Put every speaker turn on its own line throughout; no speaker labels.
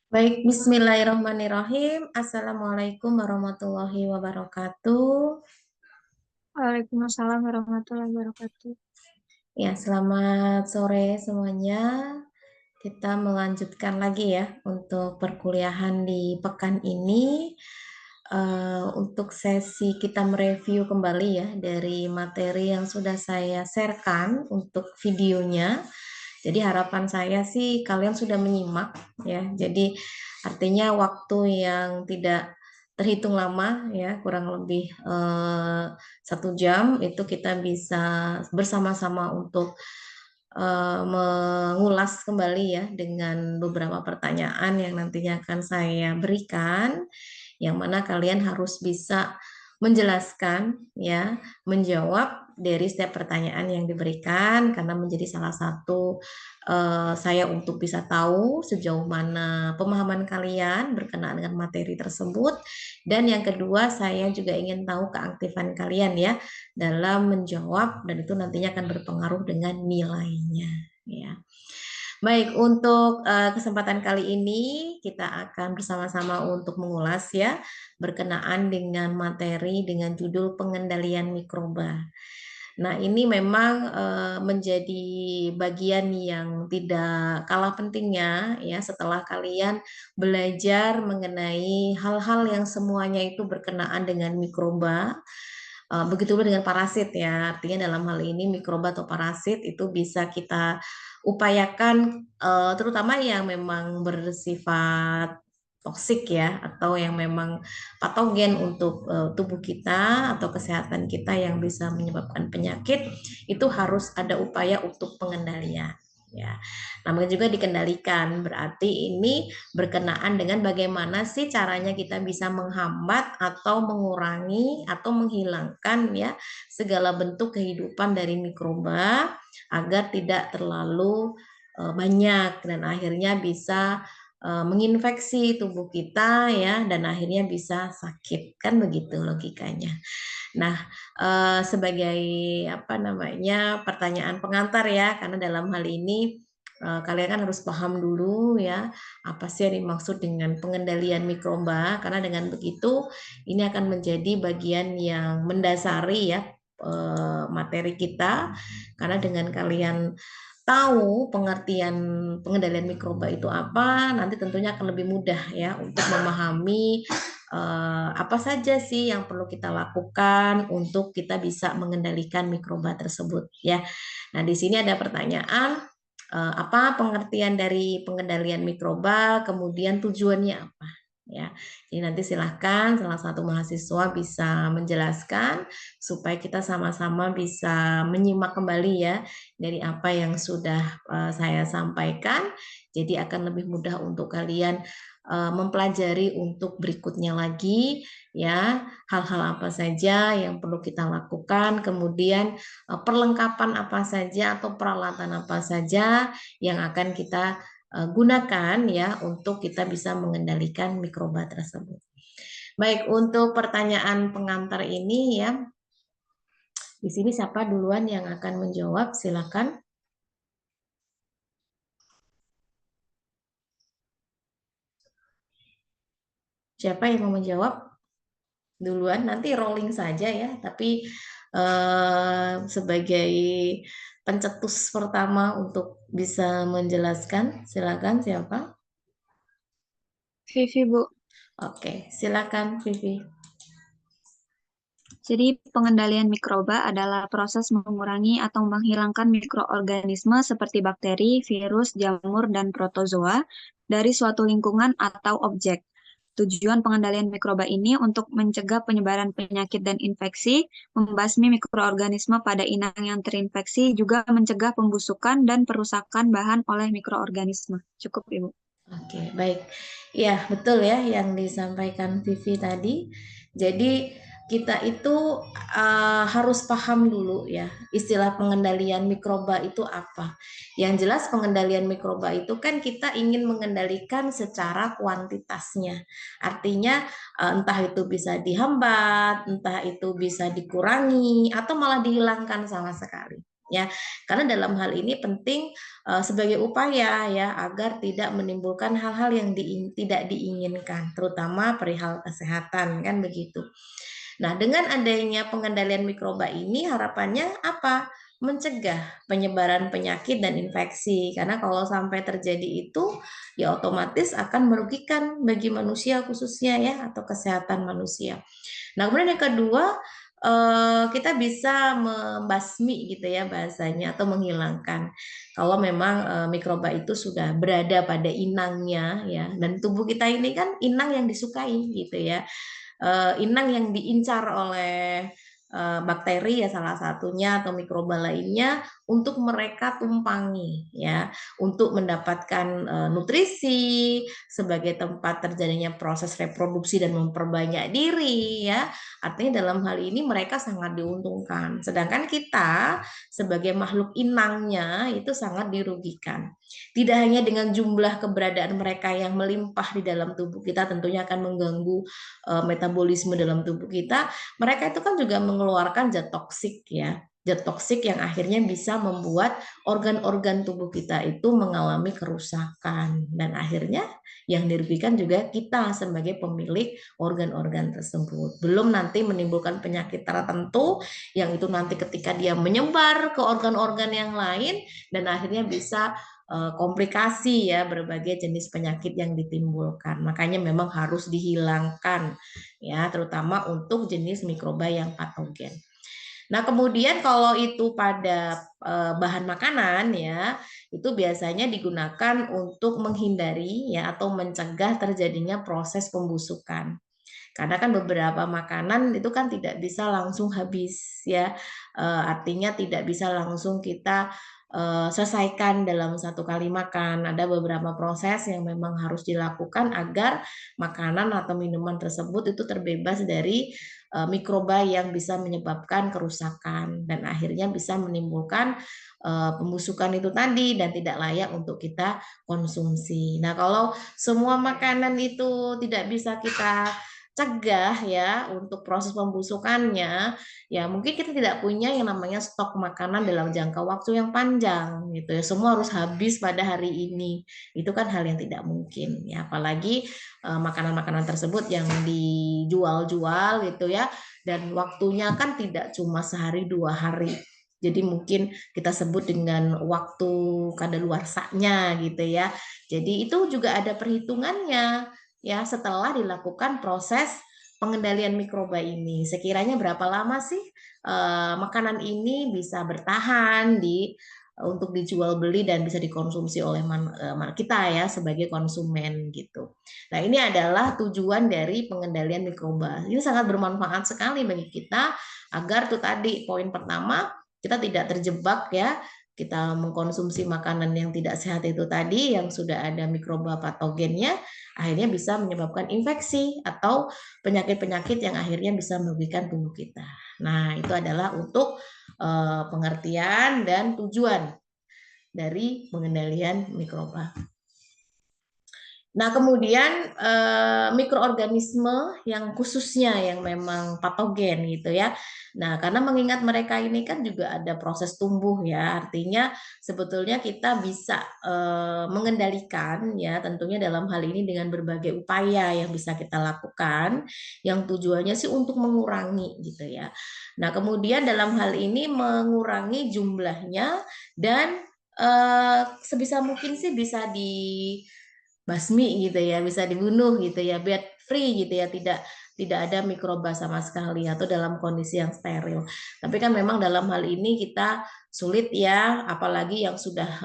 Baik, bismillahirrahmanirrahim. Assalamualaikum warahmatullahi wabarakatuh.
Waalaikumsalam warahmatullahi wabarakatuh.
Ya, selamat sore semuanya. Kita melanjutkan lagi ya untuk perkuliahan di pekan ini. Untuk sesi kita mereview kembali ya dari materi yang sudah saya sharekan untuk videonya. Jadi harapan saya sih kalian sudah menyimak ya. Jadi artinya waktu yang tidak terhitung lama ya, kurang lebih 1 jam itu kita bisa bersama-sama untuk mengulas kembali ya dengan beberapa pertanyaan yang nantinya akan saya berikan, yang mana kalian harus bisa menjelaskan ya, menjawab dari setiap pertanyaan yang diberikan karena menjadi salah satu saya untuk bisa tahu sejauh mana pemahaman kalian berkenaan dengan materi tersebut, dan yang kedua saya juga ingin tahu keaktifan kalian ya dalam menjawab, dan itu nantinya akan berpengaruh dengan nilainya ya. Baik, untuk kesempatan kali ini kita akan bersama-sama untuk mengulas ya berkenaan dengan materi dengan judul pengendalian mikroba. Nah, ini memang menjadi bagian yang tidak kalah pentingnya ya setelah kalian belajar mengenai hal-hal yang semuanya itu berkenaan dengan mikroba. Begitu juga dengan parasit ya, artinya dalam hal ini mikroba atau parasit itu bisa kita upayakan, terutama yang memang bersifat toksik ya, atau yang memang patogen untuk tubuh kita atau kesehatan kita yang bisa menyebabkan penyakit, itu harus ada upaya untuk pengendalian ya. Namanya juga dikendalikan, berarti ini berkenaan dengan bagaimana sih caranya kita bisa menghambat atau mengurangi atau menghilangkan ya segala bentuk kehidupan dari mikroba agar tidak terlalu banyak dan akhirnya bisa menginfeksi tubuh kita ya, dan akhirnya bisa sakit, kan begitu logikanya. Nah, sebagai apa namanya pertanyaan pengantar ya, karena dalam hal ini kalian kan harus paham dulu ya apa sih yang dimaksud dengan pengendalian mikroba, karena dengan begitu ini akan menjadi bagian yang mendasari ya materi kita, karena dengan kalian tahu pengertian pengendalian mikroba itu apa, nanti tentunya akan lebih mudah ya untuk memahami apa saja sih yang perlu kita lakukan untuk kita bisa mengendalikan mikroba tersebut ya. Nah, di sini ada pertanyaan, apa pengertian dari pengendalian mikroba, kemudian tujuannya apa ya. Jadi nanti silahkan salah satu mahasiswa bisa menjelaskan supaya kita sama-sama bisa menyimak kembali ya dari apa yang sudah saya sampaikan. Jadi akan lebih mudah untuk kalian mempelajari untuk berikutnya lagi ya, hal-hal apa saja yang perlu kita lakukan, kemudian perlengkapan apa saja atau peralatan apa saja yang akan kita gunakan ya untuk kita bisa mengendalikan mikroba tersebut. Baik, untuk pertanyaan pengantar ini ya, di sini siapa duluan yang akan menjawab? Silakan. Siapa yang mau menjawab duluan? Nanti rolling saja ya, tapi sebagai pencetus pertama untuk bisa menjelaskan, silakan siapa?
Vivi, Bu.
Oke, silakan Vivi.
Jadi pengendalian mikroba adalah proses mengurangi atau menghilangkan mikroorganisme seperti bakteri, virus, jamur, dan protozoa dari suatu lingkungan atau objek. Tujuan pengendalian mikroba ini untuk mencegah penyebaran penyakit dan infeksi, membasmi mikroorganisme pada inang yang terinfeksi, juga mencegah pembusukan dan perusakan bahan oleh mikroorganisme. Cukup, Ibu.
Oke, baik. Ya, betul ya yang disampaikan Vivi tadi. Jadi kita itu harus paham dulu ya istilah pengendalian mikroba itu apa. Yang jelas pengendalian mikroba itu kan kita ingin mengendalikan secara kuantitasnya. Artinya entah itu bisa dihambat, entah itu bisa dikurangi, atau malah dihilangkan sama sekali. ya. Karena dalam hal ini penting sebagai upaya ya agar tidak menimbulkan hal-hal yang tidak diinginkan, terutama perihal kesehatan kan begitu. Nah, dengan adanya pengendalian mikroba ini harapannya apa? Mencegah penyebaran penyakit dan infeksi. Karena kalau sampai terjadi itu, ya otomatis akan merugikan bagi manusia khususnya ya, atau kesehatan manusia. Nah, kemudian yang kedua, kita bisa membasmi gitu ya bahasanya, atau menghilangkan. Kalau memang mikroba itu sudah berada pada inangnya ya, dan tubuh kita ini kan inang yang disukai gitu ya. Inang yang diincar oleh bakteri ya salah satunya atau mikroba lainnya untuk mereka tumpangi ya, untuk mendapatkan nutrisi sebagai tempat terjadinya proses reproduksi dan memperbanyak diri ya. Artinya dalam hal ini mereka sangat diuntungkan. Sedangkan kita sebagai makhluk inangnya itu sangat dirugikan. Tidak hanya dengan jumlah keberadaan mereka yang melimpah di dalam tubuh kita tentunya akan mengganggu metabolisme dalam tubuh kita, mereka itu kan juga mengeluarkan zat toksik ya. Zat toksik yang akhirnya bisa membuat organ-organ tubuh kita itu mengalami kerusakan dan akhirnya yang dirugikan juga kita sebagai pemilik organ-organ tersebut. Belum nanti menimbulkan penyakit tertentu yang itu nanti ketika dia menyebar ke organ-organ yang lain dan akhirnya bisa komplikasi ya berbagai jenis penyakit yang ditimbulkan. Makanya memang harus dihilangkan ya, terutama untuk jenis mikroba yang patogen. Nah, kemudian kalau itu pada bahan makanan ya, itu biasanya digunakan untuk menghindari ya atau mencegah terjadinya proses pembusukan. Karena kan beberapa makanan itu kan tidak bisa langsung habis ya. Artinya tidak bisa langsung kita selesaikan dalam satu kali makan. Ada beberapa proses yang memang harus dilakukan agar makanan atau minuman tersebut itu terbebas dari mikroba yang bisa menyebabkan kerusakan dan akhirnya bisa menimbulkan pembusukan itu tadi dan tidak layak untuk kita konsumsi. Nah, kalau semua makanan itu tidak bisa kita cegah ya untuk proses pembusukannya, ya mungkin kita tidak punya yang namanya stok makanan dalam jangka waktu yang panjang gitu ya. Semua harus habis pada hari ini. Itu kan hal yang tidak mungkin ya, apalagi makanan-makanan tersebut yang dijual-jual gitu ya dan waktunya kan tidak cuma sehari 2 hari. Jadi mungkin kita sebut dengan waktu kadaluarsanya gitu ya. Jadi itu juga ada perhitungannya ya setelah dilakukan proses pengendalian mikroba ini. Sekiranya berapa lama sih makanan ini bisa bertahan untuk dijual beli dan bisa dikonsumsi oleh kita ya sebagai konsumen gitu. Nah, ini adalah tujuan dari pengendalian mikroba. Ini sangat bermanfaat sekali bagi kita agar tuh tadi poin pertama kita tidak terjebak ya kita mengkonsumsi makanan yang tidak sehat itu tadi yang sudah ada mikroba patogennya akhirnya bisa menyebabkan infeksi atau penyakit-penyakit yang akhirnya bisa merugikan tubuh kita. Nah, itu adalah untuk pengertian dan tujuan dari pengendalian mikroba. Nah, kemudian mikroorganisme yang khususnya yang memang patogen gitu ya. Nah, karena mengingat mereka ini kan juga ada proses tumbuh ya, artinya sebetulnya kita bisa mengendalikan ya, tentunya dalam hal ini dengan berbagai upaya yang bisa kita lakukan, yang tujuannya sih untuk mengurangi gitu ya. Nah, kemudian dalam hal ini mengurangi jumlahnya dan sebisa mungkin sih bisa basmi gitu ya, bisa dibunuh gitu ya, bed free gitu ya, tidak ada mikroba sama sekali atau dalam kondisi yang steril. Tapi kan memang dalam hal ini kita sulit ya, apalagi yang sudah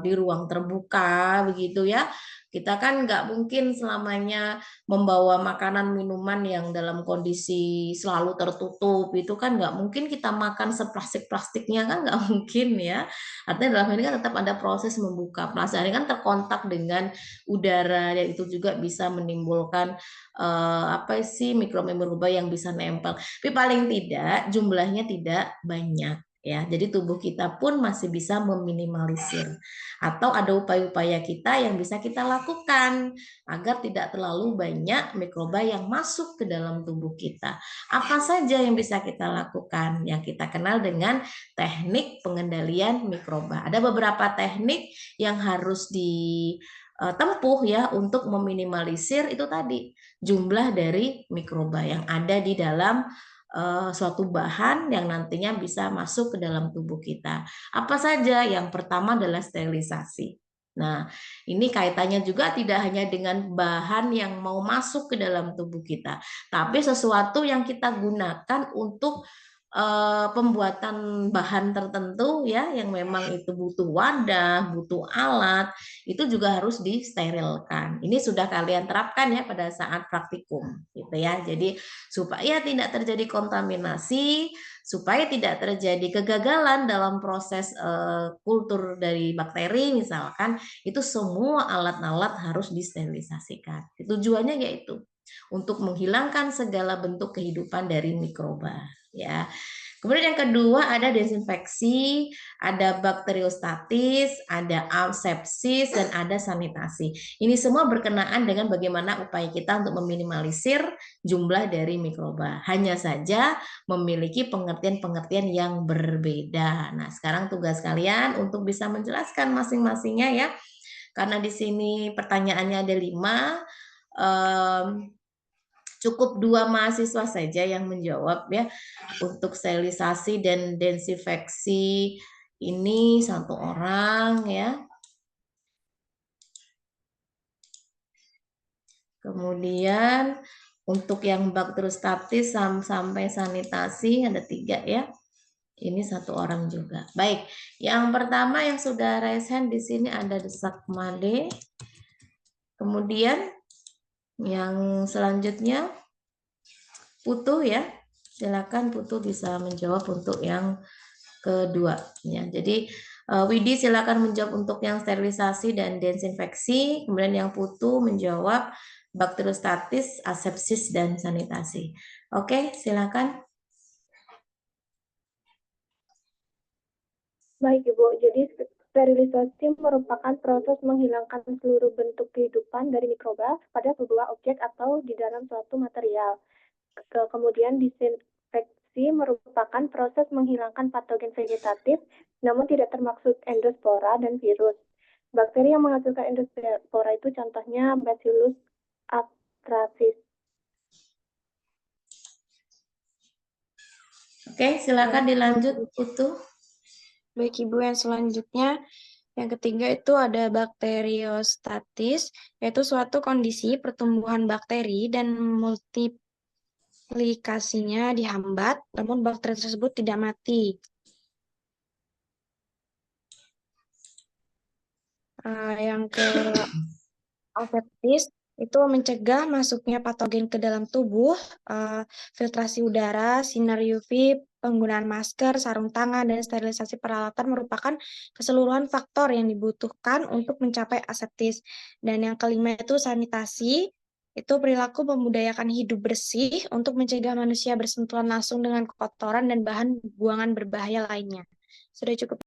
di ruang terbuka begitu ya. Kita kan nggak mungkin selamanya membawa makanan minuman yang dalam kondisi selalu tertutup. Itu kan nggak mungkin kita makan seplastik-plastiknya kan nggak mungkin ya. Artinya dalam hal ini kan tetap ada proses membuka. Plastik ini kan terkontak dengan udara dan itu juga bisa menimbulkan apa sih mikroba yang bisa nempel. Tapi paling tidak jumlahnya tidak banyak ya. Jadi tubuh kita pun masih bisa meminimalisir. Atau ada upaya-upaya kita yang bisa kita lakukan agar tidak terlalu banyak mikroba yang masuk ke dalam tubuh kita. Apa saja yang bisa kita lakukan? Yang kita kenal dengan teknik pengendalian mikroba. Ada beberapa teknik yang harus ditempuh ya untuk meminimalisir itu tadi jumlah dari mikroba yang ada di dalam suatu bahan yang nantinya bisa masuk ke dalam tubuh kita. Apa saja? Yang pertama adalah sterilisasi. Nah, ini kaitannya juga tidak hanya dengan bahan yang mau masuk ke dalam tubuh kita, tapi sesuatu yang kita gunakan untuk pembuatan bahan tertentu ya yang memang itu butuh wadah, butuh alat, itu juga harus disterilkan. Ini sudah kalian terapkan ya pada saat praktikum gitu ya. Jadi supaya tidak terjadi kontaminasi, supaya tidak terjadi kegagalan dalam proses kultur dari bakteri misalkan, itu semua alat-alat harus disterilisasikan. Tujuannya yaitu untuk menghilangkan segala bentuk kehidupan dari mikroba ya. Kemudian yang kedua ada desinfeksi, ada bakteriostatis, ada asepsis, dan ada sanitasi. Ini semua berkenaan dengan bagaimana upaya kita untuk meminimalisir jumlah dari mikroba. Hanya saja memiliki pengertian-pengertian yang berbeda. Nah, sekarang tugas kalian untuk bisa menjelaskan masing-masingnya ya. Karena di sini pertanyaannya ada 5, cukup 2 mahasiswa saja yang menjawab ya. Untuk sterilisasi dan desinfeksi ini 1 orang ya. Kemudian untuk yang bakteriostatis sampai sanitasi ada 3 ya. Ini 1 orang juga. Baik, yang pertama yang sudah raise hand di sini ada Desak Made. Kemudian yang selanjutnya Putu ya. Silakan Putu bisa menjawab untuk yang kedua ya. Jadi Widi silakan menjawab untuk yang sterilisasi dan desinfeksi, kemudian yang Putu menjawab bakteriostatis, asepsis dan sanitasi. Oke, silakan.
Baik Ibu, jadi sterilisasi merupakan proses menghilangkan seluruh bentuk kehidupan dari mikroba pada sebuah objek atau di dalam suatu material. Kemudian disinfeksi merupakan proses menghilangkan patogen vegetatif, namun tidak termaksud endospora dan virus. Bakteri yang menghasilkan endospora itu contohnya Bacillus anthracis.
Oke, silakan dilanjut Putu.
Baik Ibu, yang selanjutnya yang ketiga itu ada bakteriostatis, yaitu suatu kondisi pertumbuhan bakteri dan multiplikasinya dihambat, namun bakteri tersebut tidak mati. Yang ke aseptis itu mencegah masuknya patogen ke dalam tubuh, filtrasi udara, sinar UV, penggunaan masker, sarung tangan, dan sterilisasi peralatan merupakan keseluruhan faktor yang dibutuhkan untuk mencapai aseptis. Dan yang kelima itu sanitasi, itu perilaku membudayakan hidup bersih untuk mencegah manusia bersentuhan langsung dengan kotoran dan bahan buangan berbahaya lainnya. Sudah cukup.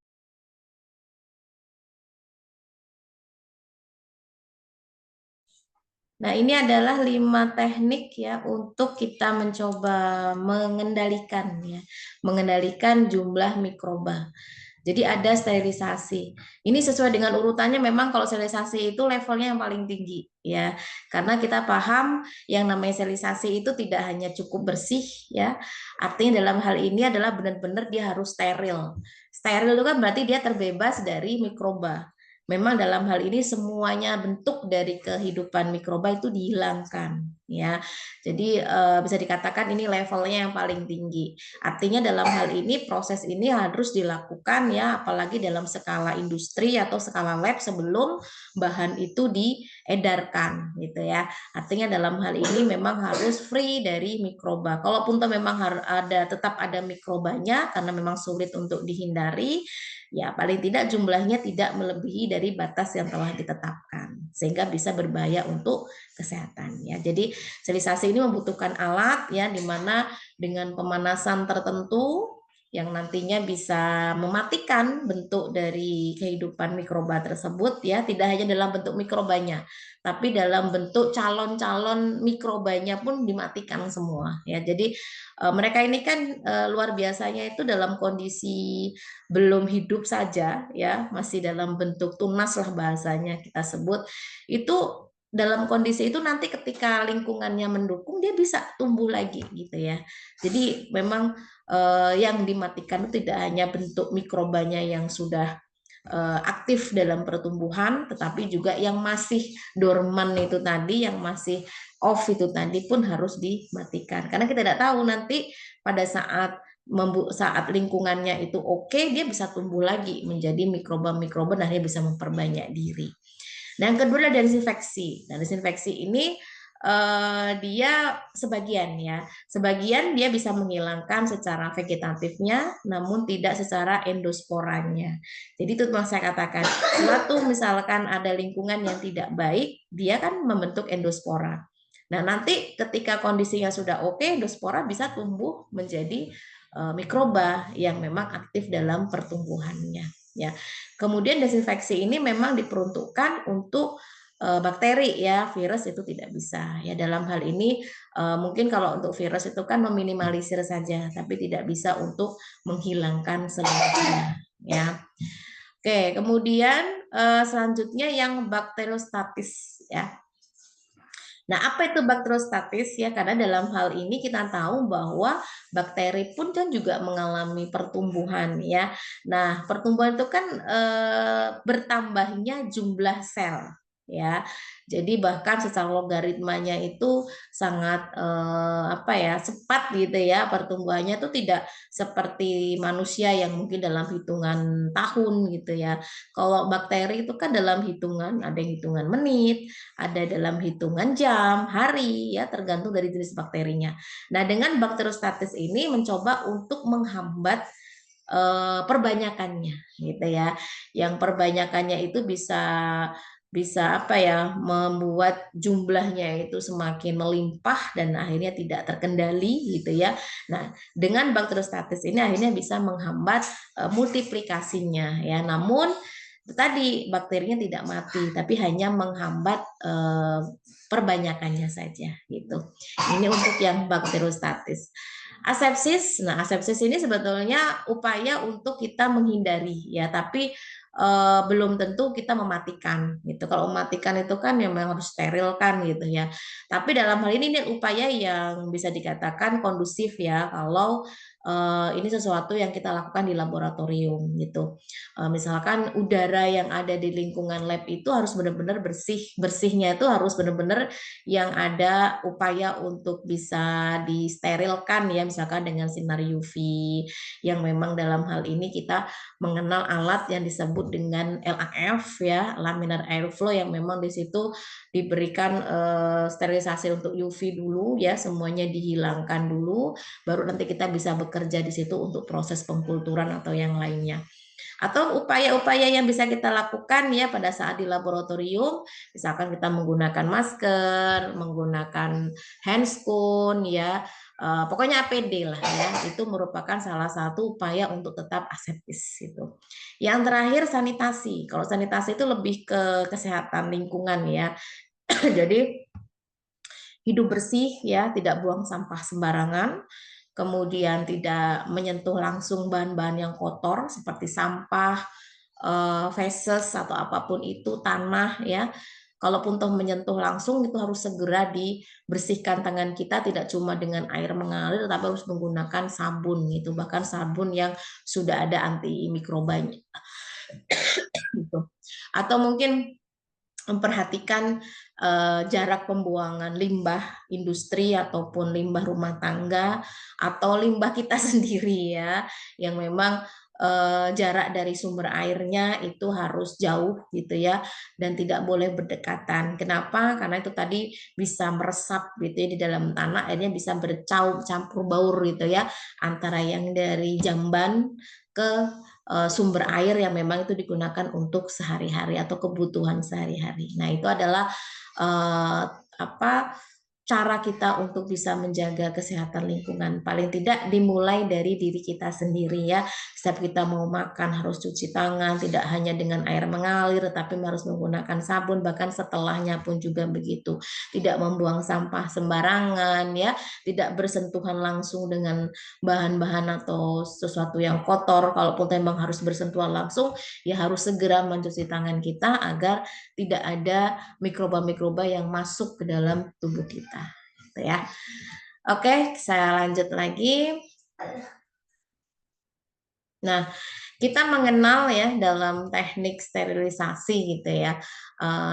Nah, ini adalah 5 teknik ya untuk kita mencoba mengendalikan jumlah mikroba. Jadi ada sterilisasi. Ini sesuai dengan urutannya, memang kalau sterilisasi itu levelnya yang paling tinggi ya. Karena kita paham yang namanya sterilisasi itu tidak hanya cukup bersih ya. Artinya dalam hal ini adalah benar-benar dia harus steril. Steril itu kan berarti dia terbebas dari mikroba. Memang dalam hal ini semuanya bentuk dari kehidupan mikroba itu dihilangkan ya. Jadi bisa dikatakan ini levelnya yang paling tinggi. Artinya dalam hal ini proses ini harus dilakukan ya, apalagi dalam skala industri atau skala lab sebelum bahan itu diedarkan gitu ya. Artinya dalam hal ini memang harus free dari mikroba. Kalaupun memang tetap ada mikrobanya karena memang sulit untuk dihindari, ya paling tidak jumlahnya tidak melebihi dari batas yang telah ditetapkan sehingga bisa berbahaya untuk kesehatan ya. Jadi sterilisasi ini membutuhkan alat ya, di mana dengan pemanasan tertentu yang nantinya bisa mematikan bentuk dari kehidupan mikroba tersebut ya, tidak hanya dalam bentuk mikrobanya, tapi dalam bentuk calon-calon mikrobanya pun dimatikan semua ya. Jadi mereka ini kan luar biasanya itu dalam kondisi belum hidup saja ya, masih dalam bentuk tunas lah bahasanya kita sebut, itu dalam kondisi itu nanti ketika lingkungannya mendukung dia bisa tumbuh lagi gitu ya. Jadi memang yang dimatikan itu tidak hanya bentuk mikrobanya yang sudah aktif dalam pertumbuhan, tetapi juga yang masih dorman itu tadi, yang masih off itu tadi pun harus dimatikan. Karena kita tidak tahu nanti pada saat lingkungannya itu oke, dia bisa tumbuh lagi menjadi mikroba-mikroba dan dia bisa memperbanyak diri. Dan yang kedua adalah desinfeksi. Nah, desinfeksi ini dia sebagian ya, sebagian dia bisa menghilangkan secara vegetatifnya, namun tidak secara endosporanya. Jadi itu yang saya katakan, suatu misalkan ada lingkungan yang tidak baik, dia kan membentuk endospora. Nah nanti ketika kondisinya sudah oke, endospora bisa tumbuh menjadi mikroba yang memang aktif dalam pertumbuhannya. Ya, kemudian desinfeksi ini memang diperuntukkan untuk bakteri ya, virus itu tidak bisa ya. Dalam hal ini mungkin kalau untuk virus itu kan meminimalisir saja, tapi tidak bisa untuk menghilangkan seluruhnya ya. Oke, kemudian selanjutnya yang bakteriostatis ya. Nah, apa itu bakteriostatis ya? Karena dalam hal ini kita tahu bahwa bakteri pun kan juga mengalami pertumbuhan ya. Nah, pertumbuhan itu kan bertambahnya jumlah sel ya. Jadi bahkan secara logaritmanya itu sangat apa ya, cepat gitu ya, pertumbuhannya itu tidak seperti manusia yang mungkin dalam hitungan tahun gitu ya. Kalau bakteri itu kan dalam hitungan, ada hitungan menit, ada dalam hitungan jam, hari ya, tergantung dari jenis bakterinya. Nah, dengan bakteriostatis ini mencoba untuk menghambat perbanyakannya gitu ya. Yang perbanyakannya itu bisa apa ya, membuat jumlahnya itu semakin melimpah dan akhirnya tidak terkendali gitu ya. Nah, dengan bakteriostatis ini akhirnya bisa menghambat multiplikasinya ya. Namun tadi bakterinya tidak mati, tapi hanya menghambat perbanyakannya saja gitu. Ini untuk yang bakteriostatis. Asepsis, nah asepsis ini sebetulnya upaya untuk kita menghindari ya, tapi belum tentu kita mematikan gitu. Kalau mematikan itu kan memang harus steril kan gitu ya. Tapi dalam hal ini upaya yang bisa dikatakan kondusif ya, kalau ini sesuatu yang kita lakukan di laboratorium gitu. Misalkan udara yang ada di lingkungan lab itu harus benar-benar bersih, bersihnya itu harus benar-benar yang ada upaya untuk bisa disterilkan ya, misalkan dengan sinar UV, yang memang dalam hal ini kita mengenal alat yang disebut dengan LAF ya, laminar airflow, yang memang di situ diberikan sterilisasi untuk UV dulu ya, semuanya dihilangkan dulu, baru nanti kita bisa bekerja di situ untuk proses pengkulturan atau yang lainnya. Atau upaya-upaya yang bisa kita lakukan ya pada saat di laboratorium, misalkan kita menggunakan masker, menggunakan handscoon ya, pokoknya APD lah ya, itu merupakan salah satu upaya untuk tetap aseptis itu. Yang terakhir sanitasi. Kalau sanitasi itu lebih ke kesehatan lingkungan ya. Jadi hidup bersih ya, tidak buang sampah sembarangan, kemudian tidak menyentuh langsung bahan-bahan yang kotor seperti sampah, feses atau apapun itu, tanah ya. Kalaupun toh menyentuh langsung itu harus segera dibersihkan tangan kita, tidak cuma dengan air mengalir tapi harus menggunakan sabun gitu, bahkan sabun yang sudah ada antimikrobanya gitu. Atau mungkin memperhatikan jarak pembuangan limbah industri ataupun limbah rumah tangga atau limbah kita sendiri ya, yang memang jarak dari sumber airnya itu harus jauh gitu ya, dan tidak boleh berdekatan. Kenapa? Karena itu tadi bisa meresap gitu ya di dalam tanah, akhirnya bisa bercampur baur gitu ya, antara yang dari jamban ke sumber air yang memang itu digunakan untuk sehari-hari atau kebutuhan sehari-hari. Nah, itu adalah apa cara kita untuk bisa menjaga kesehatan lingkungan. Paling tidak dimulai dari diri kita sendiri ya. Setiap kita mau makan harus cuci tangan, tidak hanya dengan air mengalir, tetapi harus menggunakan sabun, bahkan setelahnya pun juga begitu. Tidak membuang sampah sembarangan ya, tidak bersentuhan langsung dengan bahan-bahan atau sesuatu yang kotor. Kalaupun memang harus bersentuhan langsung, ya harus segera mencuci tangan kita agar tidak ada mikroba-mikroba yang masuk ke dalam tubuh kita. Gitu ya. Oke, saya lanjut lagi. Nah, kita mengenal ya dalam teknik sterilisasi gitu ya.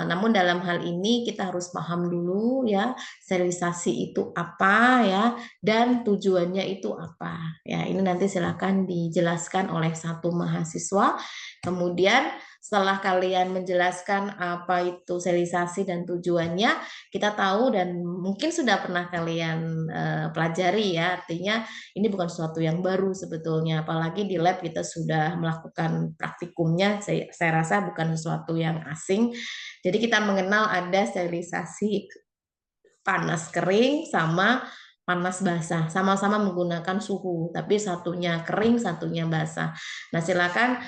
Namun dalam hal ini kita harus paham dulu ya, sterilisasi itu apa ya, dan tujuannya itu apa. Ya, ini nanti silakan dijelaskan oleh satu mahasiswa. Kemudian setelah kalian menjelaskan apa itu sterilisasi dan tujuannya, kita tahu dan mungkin sudah pernah kalian pelajari ya, artinya ini bukan sesuatu yang baru sebetulnya, apalagi di lab kita sudah melakukan praktikumnya, saya rasa bukan sesuatu yang asing. Jadi kita mengenal ada sterilisasi panas kering sama panas basah, sama-sama menggunakan suhu, tapi satunya kering, satunya basah. Nah, silakan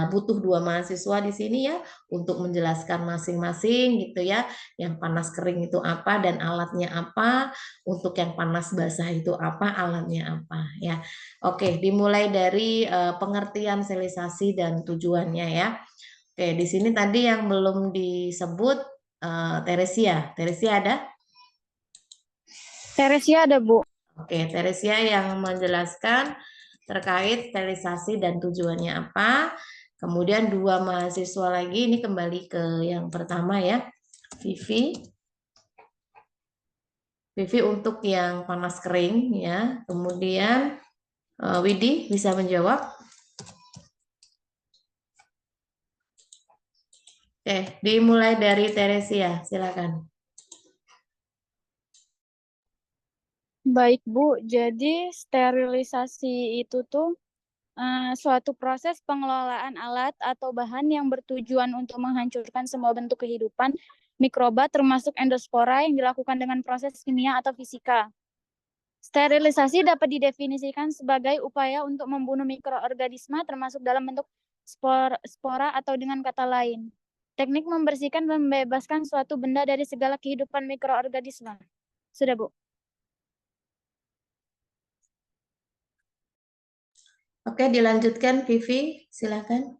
butuh 2 mahasiswa di sini ya untuk menjelaskan masing-masing gitu ya. Yang panas kering itu apa dan alatnya apa, untuk yang panas basah itu apa, alatnya apa ya. Oke, dimulai dari pengertian sterilisasi dan tujuannya ya. Oke, di sini tadi yang belum disebut Teresia. Teresia ada?
Teresia ada, Bu.
Oke, Teresia yang menjelaskan terkait sterilisasi dan tujuannya apa. Kemudian 2 mahasiswa lagi, ini kembali ke yang pertama ya, Vivi. Vivi untuk yang panas kering ya. Kemudian Widi bisa menjawab. Oke, dimulai dari Teresia, silakan.
Baik, Bu. Jadi sterilisasi itu tuh suatu proses pengelolaan alat atau bahan yang bertujuan untuk menghancurkan semua bentuk kehidupan mikroba termasuk endospora yang dilakukan dengan proses kimia atau fisika. Sterilisasi dapat didefinisikan sebagai upaya untuk membunuh mikroorganisme termasuk dalam bentuk spora atau dengan kata lain, teknik membersihkan dan membebaskan suatu benda dari segala kehidupan mikroorganisme. Sudah, Bu.
Oke, dilanjutkan Vivi, silakan.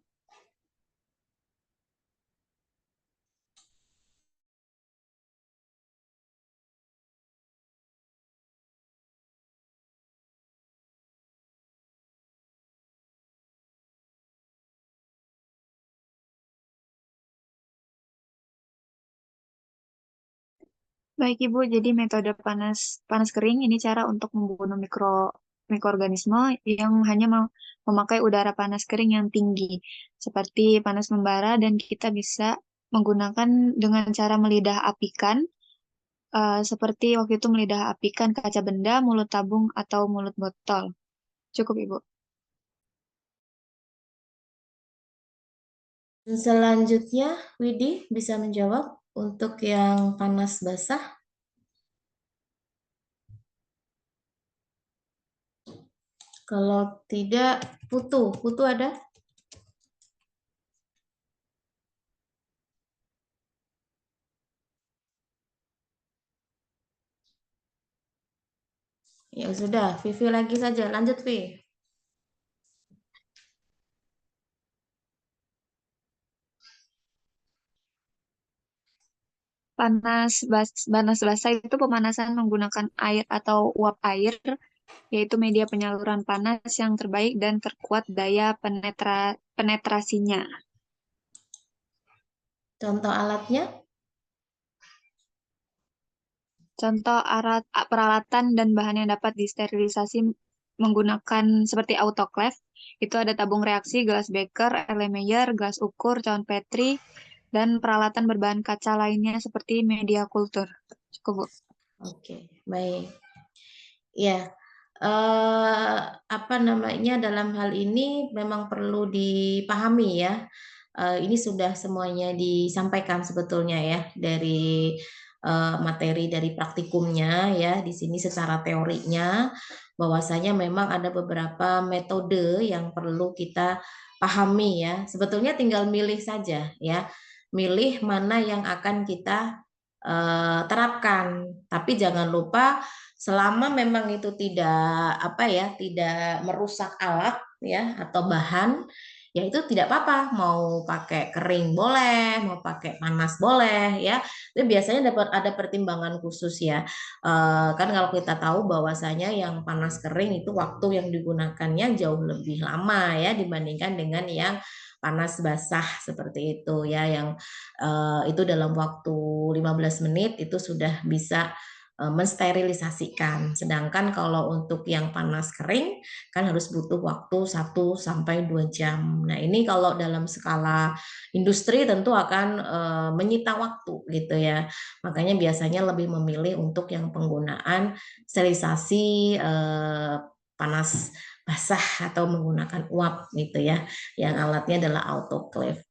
Baik Ibu, jadi metode panas kering ini cara untuk membunuh mikroorganisme yang hanya memakai udara panas kering yang tinggi, seperti panas membara, dan kita bisa menggunakan dengan cara melidah apikan, seperti waktu itu melidah apikan kaca benda, mulut tabung, atau mulut botol. Cukup Ibu.
Selanjutnya, Widi bisa menjawab untuk yang panas basah. Kalau tidak, Putu ada? Ya sudah, Vivi lagi saja. Lanjut, Vi.
Panas basah itu pemanasan menggunakan air atau uap air, yaitu media penyaluran panas yang terbaik dan terkuat daya penetrasinya.
Contoh alatnya?
Contoh peralatan dan bahan yang dapat disterilisasi menggunakan seperti autoclave, itu ada tabung reaksi, gelas beker, Erlenmeyer, gelas ukur, cawan Petri, dan peralatan berbahan kaca lainnya seperti media kultur. Cukup, Bu.
Oke, baik. Ya, apa namanya, dalam hal ini memang perlu dipahami ya. Ini sudah semuanya disampaikan sebetulnya ya dari materi dari praktikumnya ya. Di sini secara teorinya bahwasanya memang ada beberapa metode yang perlu kita pahami ya. Sebetulnya tinggal milih saja ya. Milih mana yang akan kita terapkan. Tapi jangan lupa selama memang itu tidak tidak merusak alat ya atau bahan, ya itu tidak apa-apa, mau pakai kering boleh, mau pakai panas boleh ya. Itu biasanya dapat ada pertimbangan khusus ya. Kan kalau kita tahu bahwasanya yang panas kering itu waktu yang digunakannya jauh lebih lama ya dibandingkan dengan yang panas basah seperti itu ya, yang itu dalam waktu 15 menit itu sudah bisa mensterilisasikan. Sedangkan kalau untuk yang panas kering kan harus butuh waktu 1 sampai 2 jam. Nah, ini kalau dalam skala industri tentu akan menyita waktu gitu ya. Makanya biasanya lebih memilih untuk yang penggunaan sterilisasi panas basah atau menggunakan uap gitu ya. Yang alatnya adalah autoclave.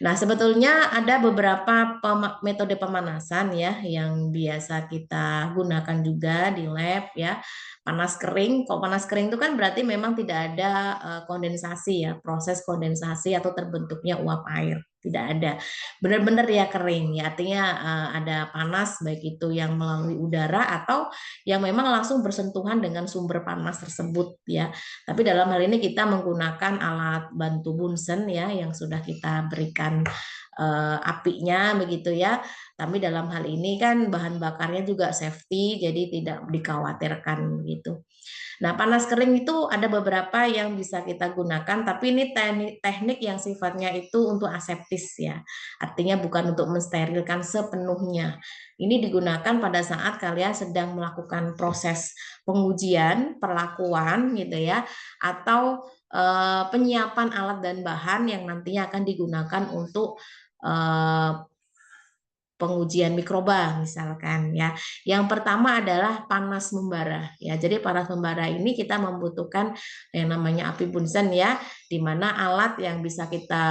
Nah, sebetulnya ada beberapa metode pemanasan ya yang biasa kita gunakan juga di lab ya. Panas kering, kalau panas kering itu kan berarti memang tidak ada kondensasi ya, proses kondensasi atau terbentuknya uap air. Tidak ada. Benar-benar ya kering ya, artinya ada panas baik itu yang melalui udara atau yang memang langsung bersentuhan dengan sumber panas tersebut ya. Tapi dalam hal ini kita menggunakan alat bantu Bunsen ya yang sudah kita berikan apinya begitu ya. Tapi dalam hal ini kan bahan bakarnya juga safety, jadi tidak dikhawatirkan gitu. Nah, panas kering itu ada beberapa yang bisa kita gunakan, tapi ini teknik yang sifatnya itu untuk aseptis ya. Artinya bukan untuk mensterilkan sepenuhnya. Ini digunakan pada saat kalian sedang melakukan proses pengujian, perlakuan gitu ya, atau penyiapan alat dan bahan yang nantinya akan digunakan untuk pengujian mikroba misalkan ya. Yang pertama adalah panas membara ya. Jadi panas membara ini kita membutuhkan yang namanya api Bunsen ya, di mana alat yang bisa kita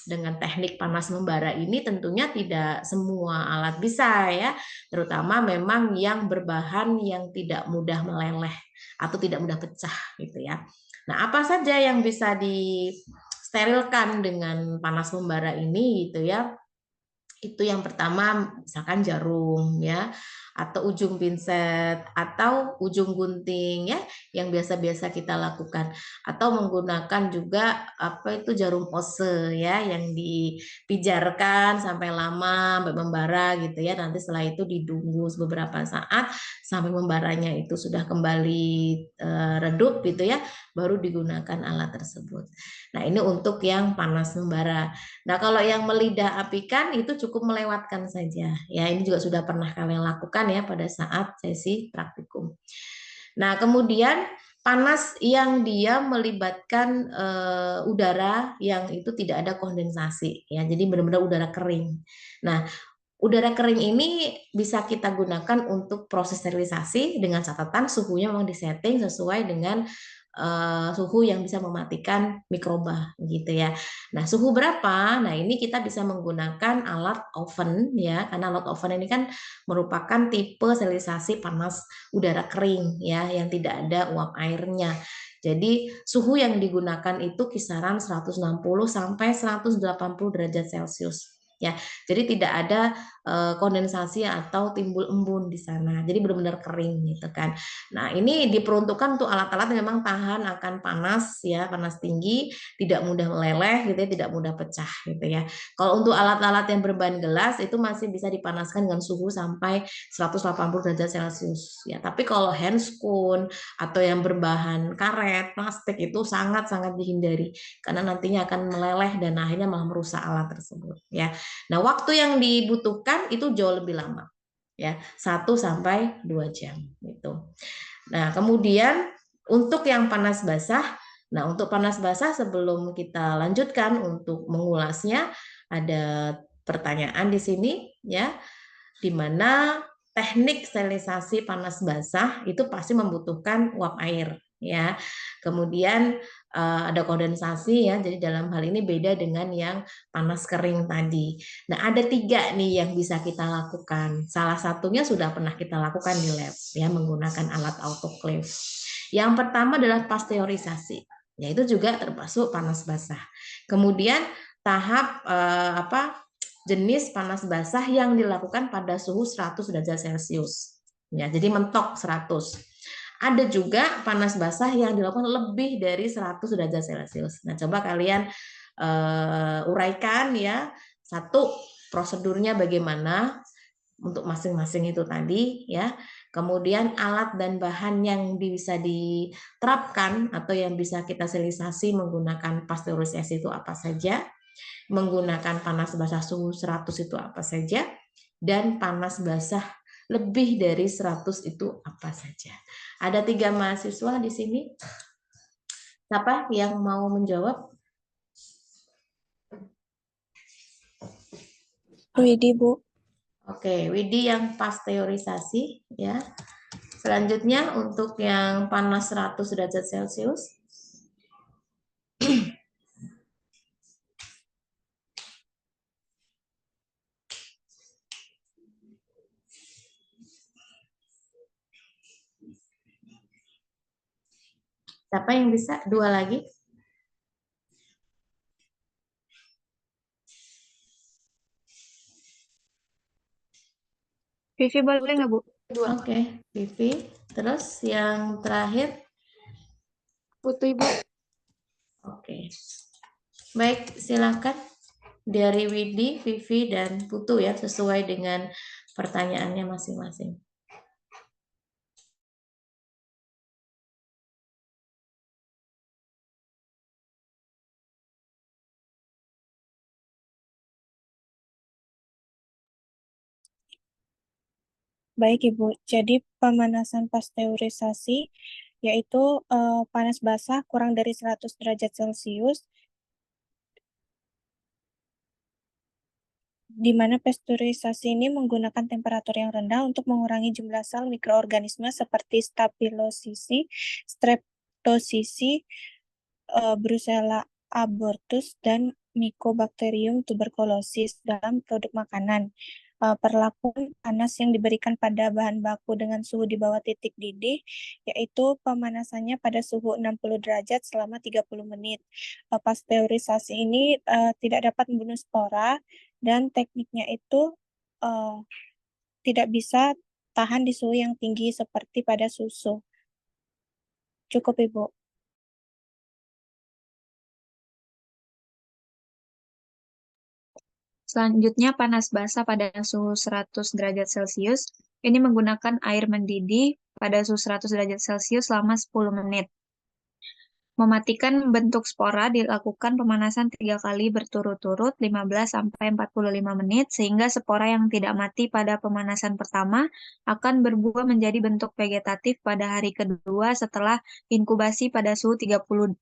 dengan teknik panas membara ini tentunya tidak semua alat bisa ya, terutama memang yang berbahan yang tidak mudah meleleh atau tidak mudah pecah gitu ya. Nah, apa saja yang bisa disterilkan dengan panas membara ini gitu ya? Itu yang pertama misalkan jarum ya, atau ujung pinset atau ujung gunting ya yang biasa-biasa kita lakukan, atau menggunakan juga jarum ose ya yang dipijarkan sampai lama sampai membara gitu ya, nanti setelah itu ditunggu beberapa saat sampai membaranya itu sudah kembali redup gitu ya, baru digunakan alat tersebut. Nah, ini untuk yang panas membara. Nah, kalau yang melidah apikan itu cukup melewatkan saja. Ya, ini juga sudah pernah kalian lakukan ya pada saat sesi praktikum. Nah, kemudian panas yang dia melibatkan udara yang itu tidak ada kondensasi ya. Jadi benar-benar udara kering. Nah, udara kering ini bisa kita gunakan untuk proses sterilisasi dengan catatan suhunya memang disetting sesuai dengan suhu yang bisa mematikan mikroba gitu ya. Nah, suhu berapa? Nah, ini kita bisa menggunakan alat oven ya, karena alat oven ini kan merupakan tipe sterilisasi panas udara kering ya, yang tidak ada uap airnya. Jadi suhu yang digunakan itu kisaran 160 sampai 180 derajat Celcius. Ya, jadi tidak ada kondensasi atau timbul embun di sana. Jadi benar-benar kering gitu kan. Nah, ini diperuntukkan untuk alat-alat yang memang tahan akan panas ya, panas tinggi, tidak mudah meleleh gitu ya, tidak mudah pecah gitu ya. Kalau untuk alat-alat yang berbahan gelas itu masih bisa dipanaskan dengan suhu sampai 180 derajat Celcius ya. Tapi kalau handscoon atau yang berbahan karet, plastik itu sangat-sangat dihindari karena nantinya akan meleleh dan akhirnya malah merusak alat tersebut ya. Nah, waktu yang dibutuhkan itu jauh lebih lama ya, 1 sampai 2 jam gitu. Nah, kemudian untuk yang panas basah, nah untuk panas basah sebelum kita lanjutkan untuk mengulasnya ada pertanyaan di sini ya, di mana teknik sterilisasi panas basah itu pasti membutuhkan uap air ya. Kemudian ada kondensasi ya. Jadi dalam hal ini beda dengan yang panas kering tadi. Nah, ada 3 nih yang bisa kita lakukan. Salah satunya sudah pernah kita lakukan di lab ya, menggunakan alat autoclave. Yang pertama adalah pasteurisasi, yaitu juga termasuk panas basah. Kemudian tahap jenis panas basah yang dilakukan pada suhu 100 derajat Celcius. Ya, jadi mentok 100. Ada juga panas basah yang dilakukan lebih dari 100 derajat Celcius. Nah, coba kalian uraikan ya, satu prosedurnya bagaimana untuk masing-masing itu tadi ya. Kemudian alat dan bahan yang bisa diterapkan atau yang bisa kita sterilisasi menggunakan pasteurisasi itu apa saja, menggunakan panas basah suhu 100 itu apa saja, dan panas basah lebih dari 100 itu apa saja. Ada 3 mahasiswa di sini. Siapa yang mau menjawab?
Widi, Bu.
Oke, Widi yang pasteurisasi ya. Selanjutnya untuk yang panas 100 derajat Celcius. Siapa yang bisa? 2 lagi.
Vivi boleh nggak, Bu?
Oke, Vivi. Terus yang terakhir?
Putu, Ibu.
Oke. Baik, silakan. Dari Widi, Vivi, dan Putu ya, sesuai dengan pertanyaannya masing-masing.
Baik, Ibu. Jadi pemanasan pasteurisasi yaitu panas basah kurang dari 100 derajat Celcius, di mana pasteurisasi ini menggunakan temperatur yang rendah untuk mengurangi jumlah sel mikroorganisme seperti Staphylococcus, Streptococcus, Brucella abortus, dan Mycobacterium tuberculosis dalam produk makanan. Perlakuan panas yang diberikan pada bahan baku dengan suhu di bawah titik didih, yaitu pemanasannya pada suhu 60 derajat selama 30 menit. Pasteurisasi ini tidak dapat membunuh spora, dan tekniknya itu tidak bisa tahan di suhu yang tinggi seperti pada susu. Cukup, Ibu.
Selanjutnya panas basah pada suhu 100 derajat Celcius. Ini menggunakan air mendidih pada suhu 100 derajat Celcius selama 10 menit. Mematikan bentuk spora dilakukan pemanasan 3 kali berturut-turut 15-45 menit sehingga spora yang tidak mati pada pemanasan pertama akan berbuah menjadi bentuk vegetatif pada hari kedua setelah inkubasi pada suhu 37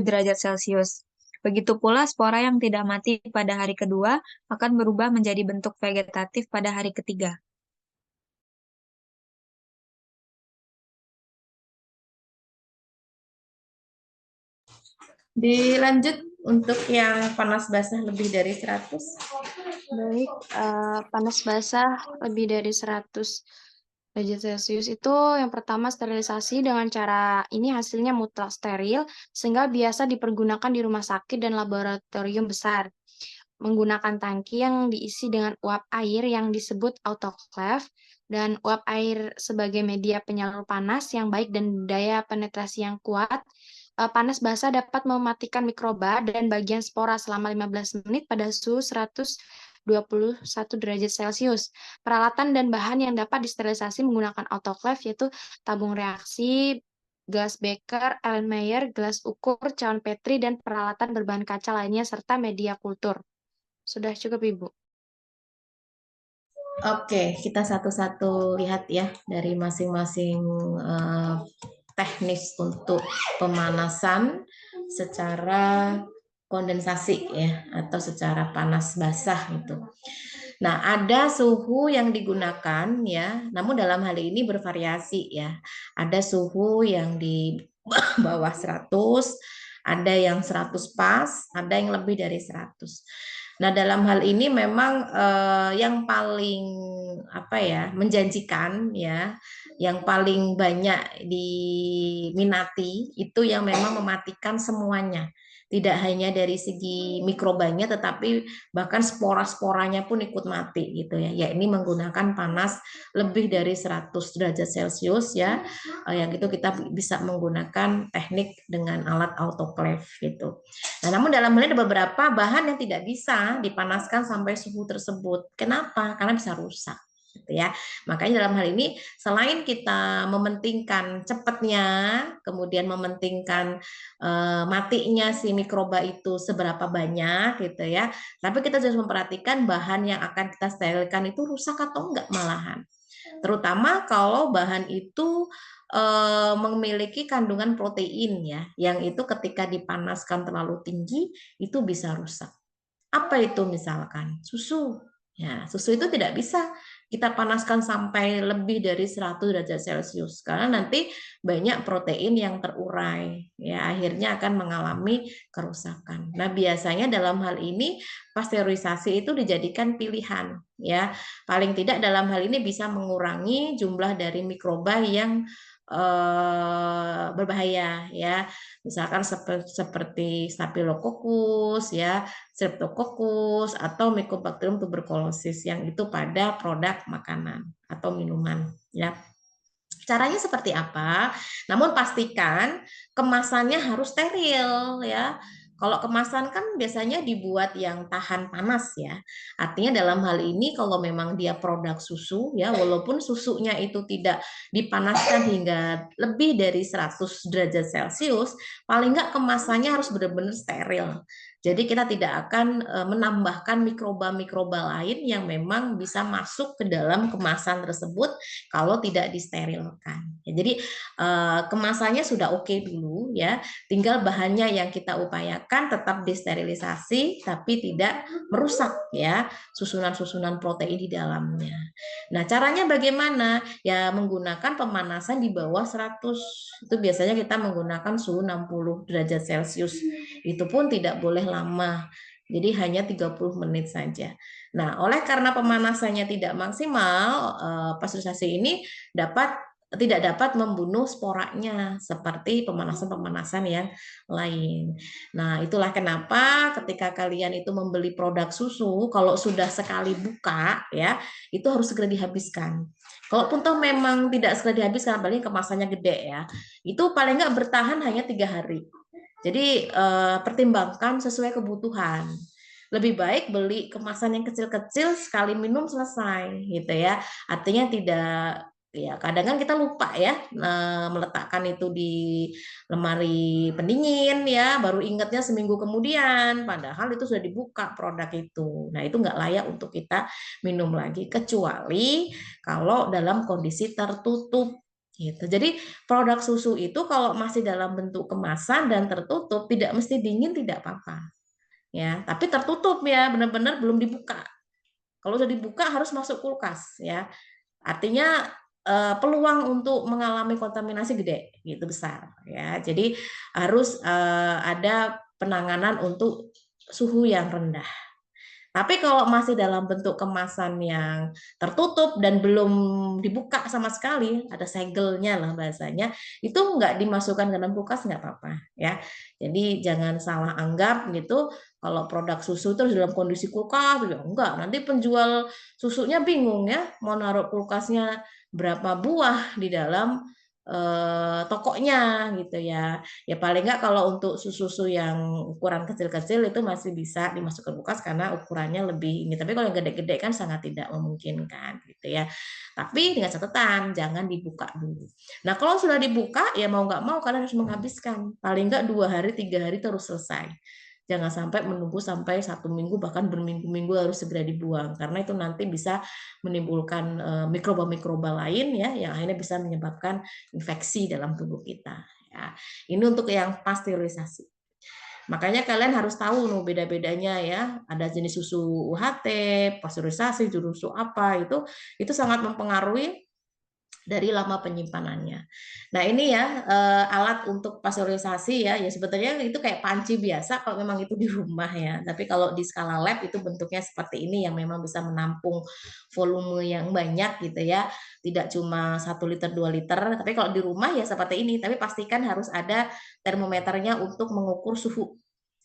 derajat Celcius. Begitu pula spora yang tidak mati pada hari kedua akan berubah menjadi bentuk vegetatif pada hari ketiga.
Dilanjut untuk yang panas basah lebih dari 100.
Baik, panas basah lebih dari 100 derajat Celcius itu yang pertama sterilisasi dengan cara ini hasilnya mutlak steril sehingga biasa dipergunakan di rumah sakit dan laboratorium besar. Menggunakan tangki yang diisi dengan uap air yang disebut autoclave dan uap air sebagai media penyalur panas yang baik dan daya penetrasi yang kuat. Panas basah dapat mematikan mikroba dan bagian spora selama 15 menit pada suhu 121 derajat Celcius. Peralatan dan bahan yang dapat disterilisasi menggunakan autoclave yaitu tabung reaksi, gelas beker, Erlenmeyer, gelas ukur, cawan petri, dan peralatan berbahan kaca lainnya serta media kultur. Sudah cukup, Ibu.
Oke, kita satu-satu lihat ya dari masing-masing teknis untuk pemanasan secara kondensasi ya atau secara panas basah itu. Nah, ada suhu yang digunakan ya, namun dalam hal ini bervariasi ya. Ada suhu yang di bawah 100, Ada yang 100 pas, ada yang lebih dari 100. Nah, dalam hal ini memang yang paling menjanjikan ya, yang paling banyak diminati itu yang memang mematikan semuanya. Tidak hanya dari segi mikrobanya, tetapi bahkan spora-sporanya pun ikut mati gitu ya. Yakni menggunakan panas lebih dari 100 derajat Celcius ya. Yang itu kita bisa menggunakan teknik dengan alat autoclave gitu. Nah, namun dalam hal ini ada beberapa bahan yang tidak bisa dipanaskan sampai suhu tersebut. Kenapa? Karena bisa rusak. Gitu ya. Makanya dalam hal ini selain kita mementingkan cepatnya, kemudian mementingkan matinya si mikroba itu seberapa banyak gitu ya, tapi kita harus memperhatikan bahan yang akan kita sterilkan itu rusak atau enggak malahan. Terutama kalau bahan itu memiliki kandungan protein ya, yang itu ketika dipanaskan terlalu tinggi itu bisa rusak. Apa itu misalkan? Susu. Ya, susu itu tidak bisa kita panaskan sampai lebih dari 100 derajat Celcius karena nanti banyak protein yang terurai ya, akhirnya akan mengalami kerusakan. Nah, biasanya dalam hal ini pasteurisasi itu dijadikan pilihan ya. Paling tidak dalam hal ini bisa mengurangi jumlah dari mikroba yang berbahaya ya. Misalkan seperti Staphylococcus ya, Streptococcus atau Mycobacterium tuberculosis yang itu pada produk makanan atau minuman ya. Caranya seperti apa? Namun pastikan kemasannya harus steril ya. Kalau kemasan kan biasanya dibuat yang tahan panas ya. Artinya dalam hal ini kalau memang dia produk susu ya, walaupun susunya itu tidak dipanaskan hingga lebih dari 100 derajat Celcius, paling nggak kemasannya harus benar-benar steril. Jadi kita tidak akan menambahkan mikroba-mikroba lain yang memang bisa masuk ke dalam kemasan tersebut kalau tidak disterilkan. Ya, jadi kemasannya sudah oke dulu ya, tinggal bahannya yang kita upayakan tetap disterilisasi tapi tidak merusak ya susunan-susunan protein di dalamnya. Nah, caranya bagaimana? Ya menggunakan pemanasan di bawah 100. Itu biasanya kita menggunakan suhu 60 derajat Celcius. Itu pun tidak boleh lama. Jadi hanya 30 menit saja. Nah, oleh karena pemanasannya tidak maksimal, pasteurisasi ini tidak dapat membunuh sporanya seperti pemanasan-pemanasan yang lain. Nah, itulah kenapa ketika kalian itu membeli produk susu, kalau sudah sekali buka ya, itu harus segera dihabiskan. Kalaupun toh memang tidak segera dihabiskan, apalagi kemasannya gede ya, itu paling nggak bertahan hanya 3 hari. Jadi pertimbangkan sesuai kebutuhan. Lebih baik beli kemasan yang kecil-kecil sekali minum selesai gitu ya. Artinya tidak ya kadang kan kita lupa ya meletakkan itu di lemari pendingin ya, baru ingatnya seminggu kemudian padahal itu sudah dibuka produk itu. Nah, itu nggak layak untuk kita minum lagi kecuali kalau dalam kondisi tertutup gitu. Jadi produk susu itu kalau masih dalam bentuk kemasan dan tertutup tidak mesti dingin tidak apa-apa. Ya, tapi tertutup ya, benar-benar belum dibuka. Kalau sudah dibuka harus masuk kulkas ya. Artinya peluang untuk mengalami kontaminasi gede gitu besar ya. Jadi harus ada penanganan untuk suhu yang rendah. Tapi kalau masih dalam bentuk kemasan yang tertutup dan belum dibuka sama sekali, ada segelnya lah bahasanya, itu nggak dimasukkan ke dalam kulkas nggak apa-apa ya. Jadi jangan salah anggap gitu, kalau produk susu itu dalam kondisi kulkas, ya enggak. Nanti penjual susunya bingung ya, mau naruh kulkasnya berapa buah di dalam tokonya gitu ya. Ya paling nggak kalau untuk susu-susu yang ukuran kecil-kecil itu masih bisa dimasukkan kulkas karena ukurannya lebih ini. Tapi kalau yang gede-gede kan sangat tidak memungkinkan gitu ya. Tapi dengan catatan jangan dibuka dulu. Nah, kalau sudah dibuka ya mau nggak mau kalian harus menghabiskan. Paling nggak 2 hari 3 hari terus selesai. Jangan sampai menunggu sampai 1 minggu bahkan berminggu-minggu harus segera dibuang karena itu nanti bisa menimbulkan mikroba-mikroba lain ya yang akhirnya bisa menyebabkan infeksi dalam tubuh kita ya. Ini untuk yang pasteurisasi. Makanya kalian harus tahu beda-bedanya ya. Ada jenis susu UHT, pasteurisasi, susu apa itu sangat mempengaruhi dari lama penyimpanannya. Nah ini ya alat untuk pasteurisasi ya sebetulnya itu kayak panci biasa kalau memang itu di rumah ya. Tapi kalau di skala lab itu bentuknya seperti ini yang memang bisa menampung volume yang banyak gitu ya. Tidak cuma 1 liter 2 liter. Tapi kalau di rumah ya seperti ini. Tapi pastikan harus ada termometernya untuk mengukur suhu.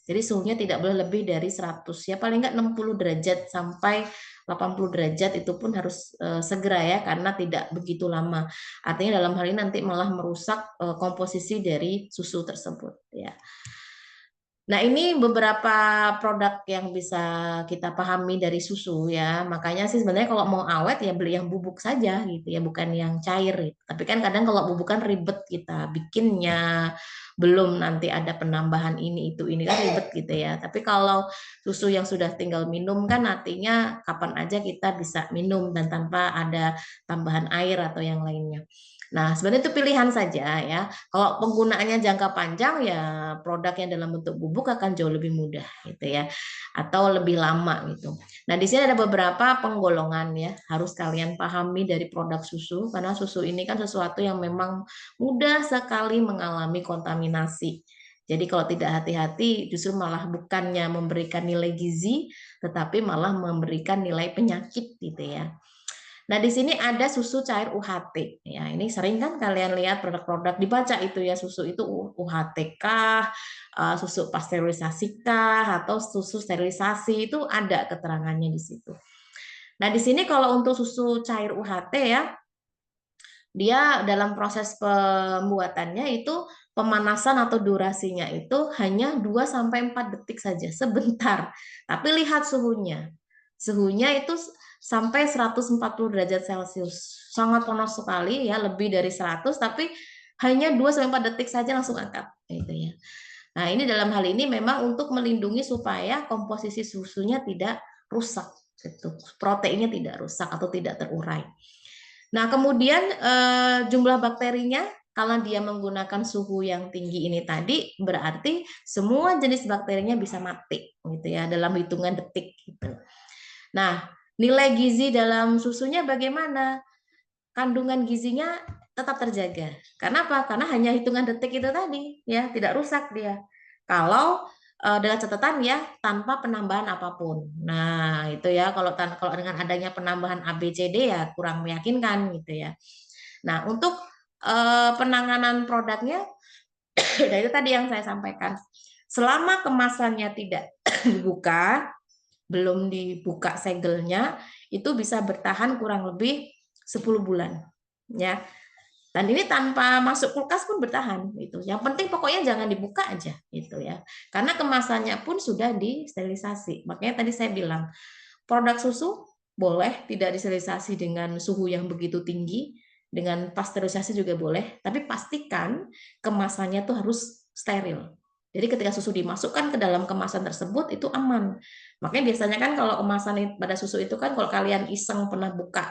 Jadi suhunya tidak boleh lebih dari 100 ya paling nggak 60 derajat sampai 80 derajat itu pun harus segera ya karena tidak begitu lama. Artinya dalam hal ini nanti malah merusak komposisi dari susu tersebut ya. Nah, ini beberapa produk yang bisa kita pahami dari susu ya. Makanya sih sebenarnya kalau mau awet ya beli yang bubuk saja gitu ya, bukan yang cair gitu. Tapi kan kadang kalau bubuk kan ribet kita bikinnya, belum nanti ada penambahan ini itu ini kan ribet gitu ya. Tapi kalau susu yang sudah tinggal minum kan artinya kapan aja kita bisa minum dan tanpa ada tambahan air atau yang lainnya. Nah, sebenarnya itu pilihan saja ya. Kalau penggunaannya jangka panjang ya produk yang dalam bentuk bubuk akan jauh lebih mudah gitu ya. Atau lebih lama gitu. Nah, di sini ada beberapa penggolongan ya. Harus kalian pahami dari produk susu karena susu ini kan sesuatu yang memang mudah sekali mengalami kontaminasi. Jadi kalau tidak hati-hati justru malah bukannya memberikan nilai gizi tetapi malah memberikan nilai penyakit gitu ya. Nah, di sini ada susu cair UHT. Ya, ini sering kan kalian lihat produk-produk dibaca itu ya, susu itu UHT kah, susu pasteurisasi kah, atau susu sterilisasi itu ada keterangannya di situ. Nah, di sini kalau untuk susu cair UHT ya, dia dalam proses pembuatannya itu pemanasan atau durasinya itu hanya 2-4 detik saja, sebentar. Tapi lihat suhunya. Suhunya itu sampai 140 derajat Celcius. Sangat panas sekali ya, lebih dari 100 tapi hanya 2-4 detik saja langsung angkat gitu ya. Nah, ini dalam hal ini memang untuk melindungi supaya komposisi susunya tidak rusak gitu. Proteinnya tidak rusak atau tidak terurai. Nah, kemudian jumlah bakterinya kalau dia menggunakan suhu yang tinggi ini tadi berarti semua jenis bakterinya bisa mati gitu ya dalam hitungan detik gitu. Nah, nilai gizi dalam susunya bagaimana? Kandungan gizinya tetap terjaga. Karena apa? Karena hanya hitungan detik itu tadi, ya, tidak rusak dia. Kalau dengan catatan ya tanpa penambahan apapun. Nah, itu ya kalau dengan adanya penambahan ABCD ya kurang meyakinkan gitu ya. Nah, untuk penanganan produknya nah itu tadi yang saya sampaikan. Selama kemasannya tidak dibuka, belum dibuka segelnya, itu bisa bertahan kurang lebih 10 bulan. Ya. Dan ini tanpa masuk kulkas pun bertahan gitu. Yang penting pokoknya jangan dibuka aja gitu ya. Karena kemasannya pun sudah disterilisasi. Makanya tadi saya bilang, produk susu boleh tidak disterilisasi dengan suhu yang begitu tinggi, dengan pasteurisasi juga boleh, tapi pastikan kemasannya tuh harus steril. Jadi ketika susu dimasukkan ke dalam kemasan tersebut itu aman. Makanya biasanya kan kalau kemasan pada susu itu kan kalau kalian iseng pernah buka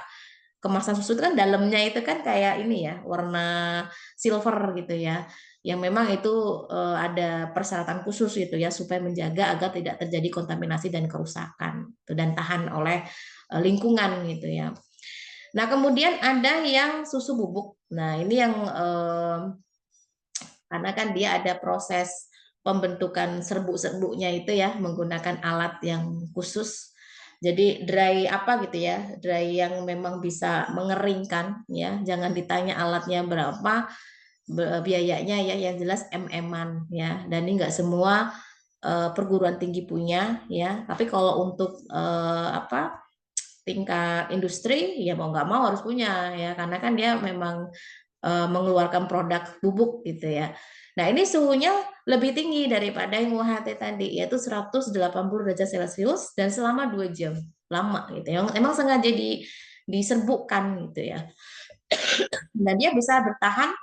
kemasan susu itu kan dalamnya itu kan kayak ini ya, warna silver gitu ya. Yang memang itu ada persyaratan khusus gitu ya supaya menjaga agar tidak terjadi kontaminasi dan kerusakan dan tahan oleh lingkungan gitu ya. Nah, kemudian ada yang susu bubuk. Nah, ini yang karena kan dia ada proses pembentukan serbuk-serbuknya itu ya menggunakan alat yang khusus. Jadi dry apa gitu ya, dry yang memang bisa mengeringkan ya. Jangan ditanya alatnya berapa biayanya ya, yang jelas MM-an ya. Dan ini enggak semua perguruan tinggi punya ya. Tapi kalau untuk tingkat industri ya mau nggak mau harus punya ya, karena kan dia memang mengeluarkan produk bubuk gitu ya. Nah, ini suhunya lebih tinggi daripada yang UHT tadi, yaitu 180 derajat Celcius dan selama 2 jam. Lama gitu ya. Emang sengaja diserbukkan gitu ya. Dan dia bisa bertahan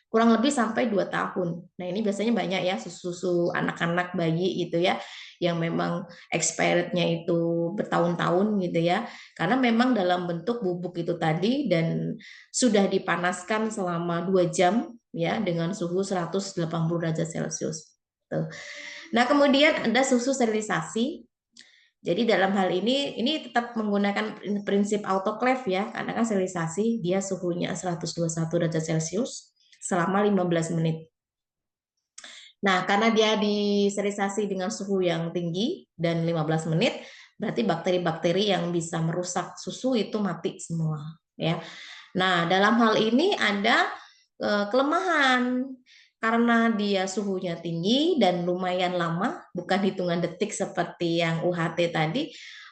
kurang lebih sampai 2 tahun. Nah, ini biasanya banyak ya susu anak-anak bayi gitu ya, yang memang expirednya itu bertahun-tahun gitu ya. Karena memang dalam bentuk bubuk itu tadi dan sudah dipanaskan selama 2 jam ya dengan suhu 180 derajat Celcius. Tuh. Nah, kemudian ada susu sterilisasi. Jadi dalam hal ini tetap menggunakan prinsip autoclave ya, karena kan sterilisasi dia suhunya 121 derajat Celcius selama 15 menit. Nah, karena dia disterilisasi dengan suhu yang tinggi dan 15 menit, berarti bakteri-bakteri yang bisa merusak susu itu mati semua ya. Nah, dalam hal ini ada kelemahan karena dia suhunya tinggi dan lumayan lama, bukan hitungan detik seperti yang UHT tadi.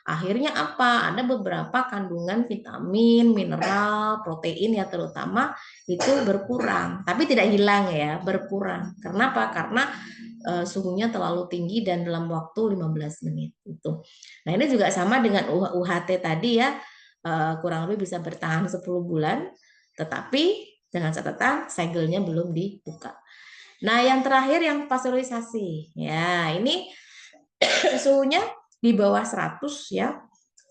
Akhirnya apa? Ada beberapa kandungan vitamin, mineral, protein ya terutama itu berkurang, tapi tidak hilang ya, berkurang. Kenapa? Karena suhunya terlalu tinggi dan dalam waktu 15 menit itu. Nah, ini juga sama dengan UHT tadi ya, kurang lebih bisa bertahan 10 bulan, tetapi dengan catatan segelnya belum dibuka. Nah, yang terakhir yang pasteurisasi. Ya, ini suhunya di bawah 100 ya.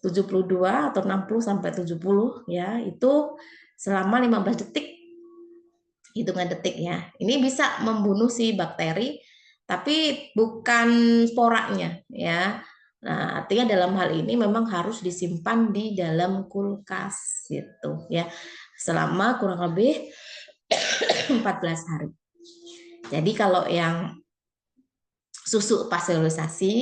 72 atau 60 sampai 70 ya. Itu selama 15 detik. Hitungan detik ya. Ini bisa membunuh si bakteri tapi bukan sporanya ya. Nah, artinya dalam hal ini memang harus disimpan di dalam kulkas gitu ya. Selama kurang lebih 14 hari. Jadi kalau yang susu pasteurisasi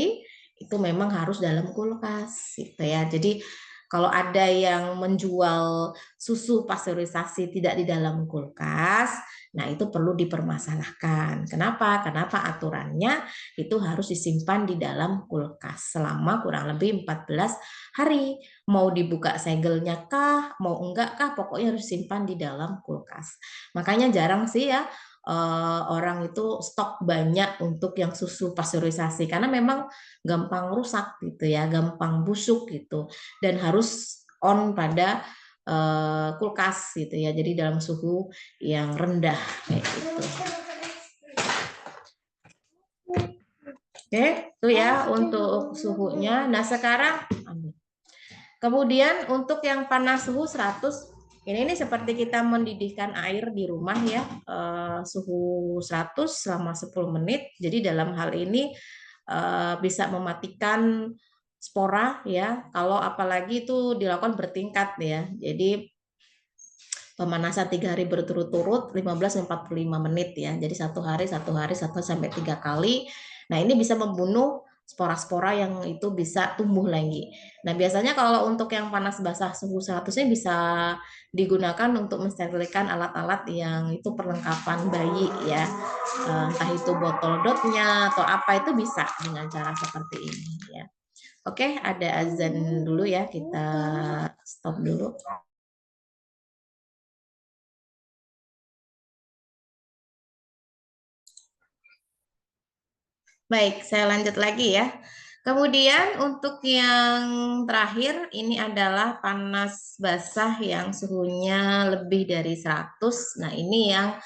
itu memang harus dalam kulkas gitu ya. Jadi kalau ada yang menjual susu pasteurisasi tidak di dalam kulkas, nah itu perlu dipermasalahkan. Kenapa? Kenapa aturannya itu harus disimpan di dalam kulkas selama kurang lebih 14 hari. Mau dibuka segelnya kah, mau enggak kah, pokoknya harus disimpan di dalam kulkas. Makanya jarang sih ya orang itu stok banyak untuk yang susu pasteurisasi karena memang gampang rusak gitu ya, gampang busuk gitu dan harus on pada kulkas gitu ya. Jadi dalam suhu yang rendah kayak gitu. Oke, itu ya untuk suhunya. Nah, sekarang kemudian untuk yang panas suhu 100 ini seperti kita mendidihkan air di rumah ya, suhu 100 selama 10 menit. Jadi dalam hal ini bisa mematikan spora ya, kalau apalagi itu dilakukan bertingkat ya. Jadi pemanasan 3 hari berturut-turut 15-45 menit ya. Jadi satu hari 1 sampai 3 kali. Nah, ini bisa membunuh spora-spora yang itu bisa tumbuh lagi. Nah, biasanya kalau untuk yang panas basah suhu 100 ini bisa digunakan untuk mensterilkan alat-alat yang itu perlengkapan bayi ya. Entah itu botol dotnya atau apa itu bisa dengan cara seperti ini ya. Oke, ada azan dulu ya, kita stop dulu. Baik, saya lanjut lagi ya. Kemudian untuk yang terakhir ini adalah panas basah yang suhunya lebih dari 100. Nah, ini yang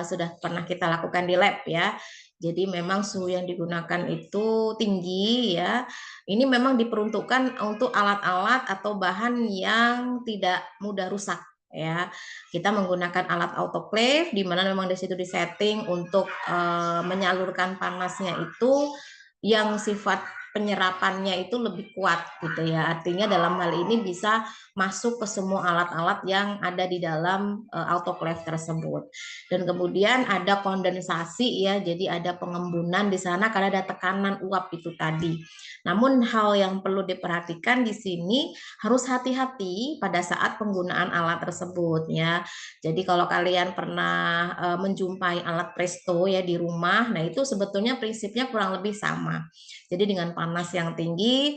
sudah pernah kita lakukan di lab ya. Jadi memang suhu yang digunakan itu tinggi ya. Ini memang diperuntukkan untuk alat-alat atau bahan yang tidak mudah rusak ya. Kita menggunakan alat autoclave di mana memang di situ disetting untuk menyalurkan panasnya itu yang sifat penyerapannya itu lebih kuat gitu ya. Artinya dalam hal ini bisa masuk ke semua alat-alat yang ada di dalam autoclave tersebut. Dan kemudian ada kondensasi ya, jadi ada pengembunan di sana karena ada tekanan uap itu tadi. Namun hal yang perlu diperhatikan di sini harus hati-hati pada saat penggunaan alat tersebut ya. Jadi kalau kalian pernah menjumpai alat presto ya di rumah, nah itu sebetulnya prinsipnya kurang lebih sama. Jadi dengan panas yang tinggi,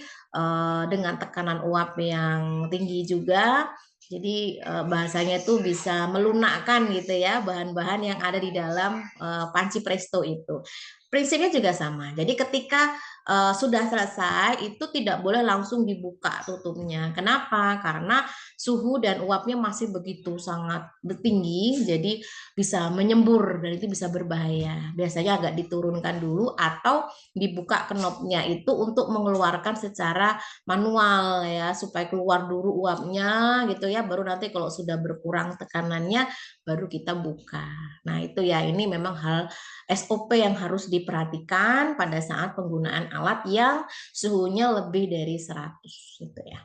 dengan tekanan uap yang tinggi juga, jadi bahasanya itu bisa melunakkan gitu ya bahan-bahan yang ada di dalam panci presto itu. Prinsipnya juga sama. Jadi ketika sudah selesai itu tidak boleh langsung dibuka tutupnya. Kenapa? Karena suhu dan uapnya masih begitu sangat tinggi, jadi bisa menyembur dan itu bisa berbahaya. Biasanya agak diturunkan dulu atau dibuka knopnya itu untuk mengeluarkan secara manual ya supaya keluar dulu uapnya gitu ya, baru nanti kalau sudah berkurang tekanannya baru kita buka. Nah, itu ya, ini memang hal SOP yang harus diperhatikan pada saat penggunaan alat yang suhunya lebih dari 100 gitu ya.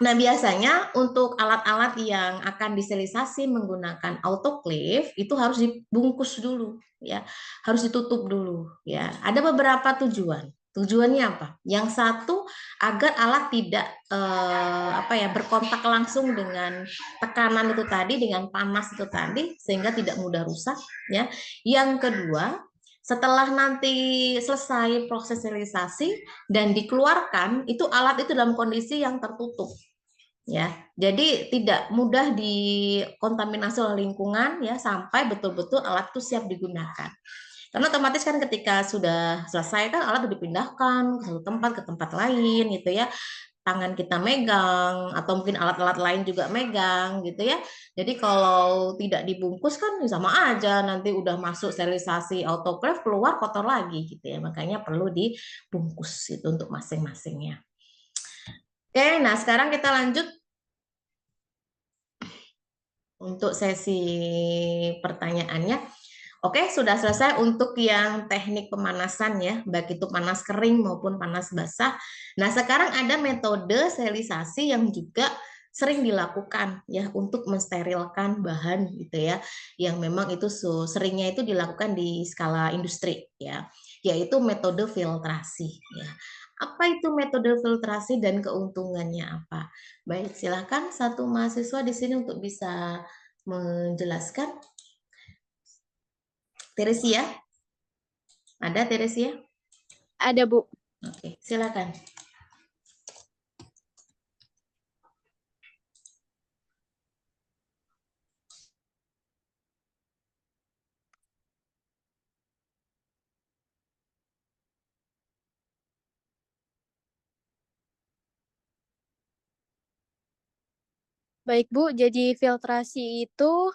Nah, biasanya untuk alat-alat yang akan disterilisasi menggunakan autoclave itu harus dibungkus dulu ya, harus ditutup dulu ya. Ada beberapa tujuan. Tujuannya apa? Yang satu, agar alat tidak berkontak langsung dengan tekanan itu tadi, dengan panas itu tadi, sehingga tidak mudah rusak ya. Yang kedua, setelah nanti selesai proses sterilisasi dan dikeluarkan, itu alat itu dalam kondisi yang tertutup. Ya, jadi tidak mudah dikontaminasi oleh lingkungan ya, sampai betul-betul alat itu siap digunakan. Karena otomatis kan ketika sudah selesai kan alat dipindahkan ke satu tempat ke tempat lain gitu ya. Tangan kita megang atau mungkin alat-alat lain juga megang gitu ya. Jadi kalau tidak dibungkus kan sama aja, nanti udah masuk sterilisasi autoclave keluar kotor lagi gitu ya. Makanya perlu dibungkus itu untuk masing-masingnya. Oke, nah sekarang kita lanjut untuk sesi pertanyaannya. Oke, sudah selesai untuk yang teknik pemanasan ya, baik itu panas kering maupun panas basah. Nah, sekarang ada metode sterilisasi yang juga sering dilakukan ya untuk mensterilkan bahan gitu ya, yang memang itu seringnya itu dilakukan di skala industri ya, yaitu metode filtrasi ya. Apa itu metode filtrasi dan keuntungannya apa? Baik, silakan satu mahasiswa di sini untuk bisa menjelaskan. Teresia? Ada Teresia?
Ada, Bu.
Oke, silakan.
Baik, Bu. Jadi filtrasi itu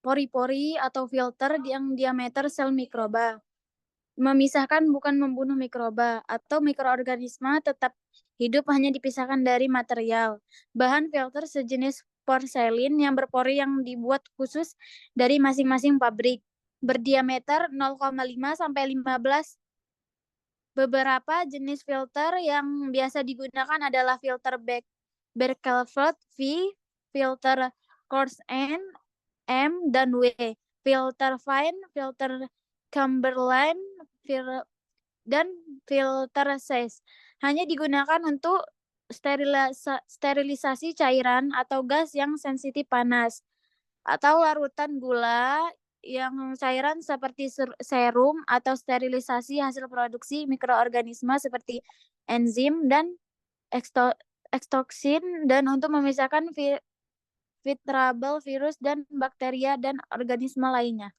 pori-pori atau filter yang diameter sel mikroba. Memisahkan bukan membunuh mikroba atau mikroorganisme tetap hidup hanya dipisahkan dari material. Bahan filter sejenis porselin yang berpori yang dibuat khusus dari masing-masing pabrik. Berdiameter 0,5 sampai 15. Beberapa jenis filter yang biasa digunakan adalah filter Birkelfeld V, filter Coarse N, M, dan W. Filter Fine, filter Chamberlain, dan filter size hanya digunakan untuk sterilisasi cairan atau gas yang sensitif panas atau larutan gula yang cairan seperti serum atau sterilisasi hasil produksi mikroorganisme seperti enzim dan ekstoksin dan untuk memisahkan filtrable virus dan bakteria dan organisme lainnya.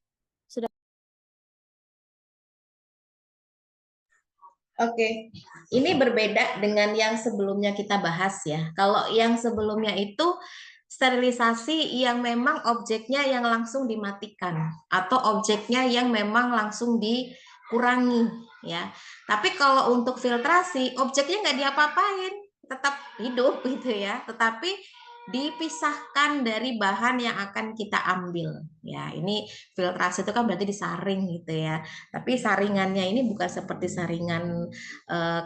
Sudah.
Oke, ini berbeda dengan yang sebelumnya kita bahas ya. Kalau yang sebelumnya itu sterilisasi yang memang objeknya yang langsung dimatikan atau objeknya yang memang langsung dikurangi ya. Tapi kalau untuk filtrasi objeknya nggak diapa-apain, tetap hidup gitu ya. Tetapi dipisahkan dari bahan yang akan kita ambil ya. Ini filtrasi itu kan berarti disaring gitu ya. Tapi saringannya ini bukan seperti saringan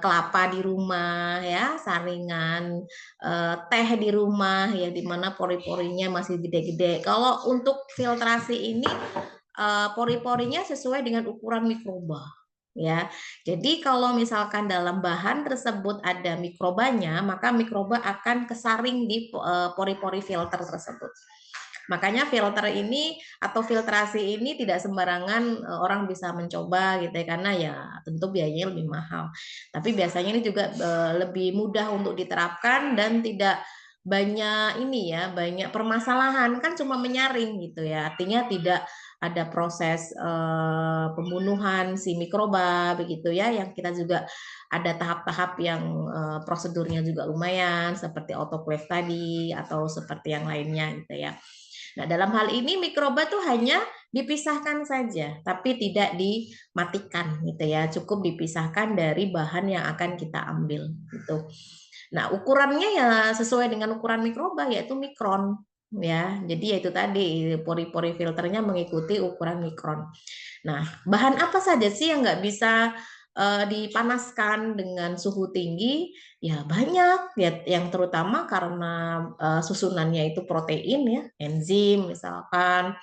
kelapa di rumah ya, saringan teh di rumah ya, dimana pori-porinya masih gede-gede. Kalau untuk filtrasi ini pori-porinya sesuai dengan ukuran mikroba ya. Jadi kalau misalkan dalam bahan tersebut ada mikrobanya, maka mikroba akan kesaring di pori-pori filter tersebut. Makanya filter ini atau filtrasi ini tidak sembarangan orang bisa mencoba gitu ya, karena ya tentu biayanya lebih mahal. Tapi biasanya ini juga lebih mudah untuk diterapkan dan tidak banyak ini ya, banyak permasalahan, kan cuma menyaring gitu ya. Artinya tidak ada proses pembunuhan si mikroba begitu ya, yang kita juga ada tahap-tahap yang prosedurnya juga lumayan seperti autoclave tadi atau seperti yang lainnya gitu ya. Nah, dalam hal ini mikroba tuh hanya dipisahkan saja, tapi tidak dimatikan gitu ya. Cukup dipisahkan dari bahan yang akan kita ambil gitu. Nah, ukurannya ya sesuai dengan ukuran mikroba, yaitu mikron ya. Jadi ya itu tadi pori-pori filternya mengikuti ukuran mikron. Nah, bahan apa saja sih yang nggak bisa dipanaskan dengan suhu tinggi? Ya banyak, ya, yang terutama karena susunannya itu protein ya, enzim misalkan,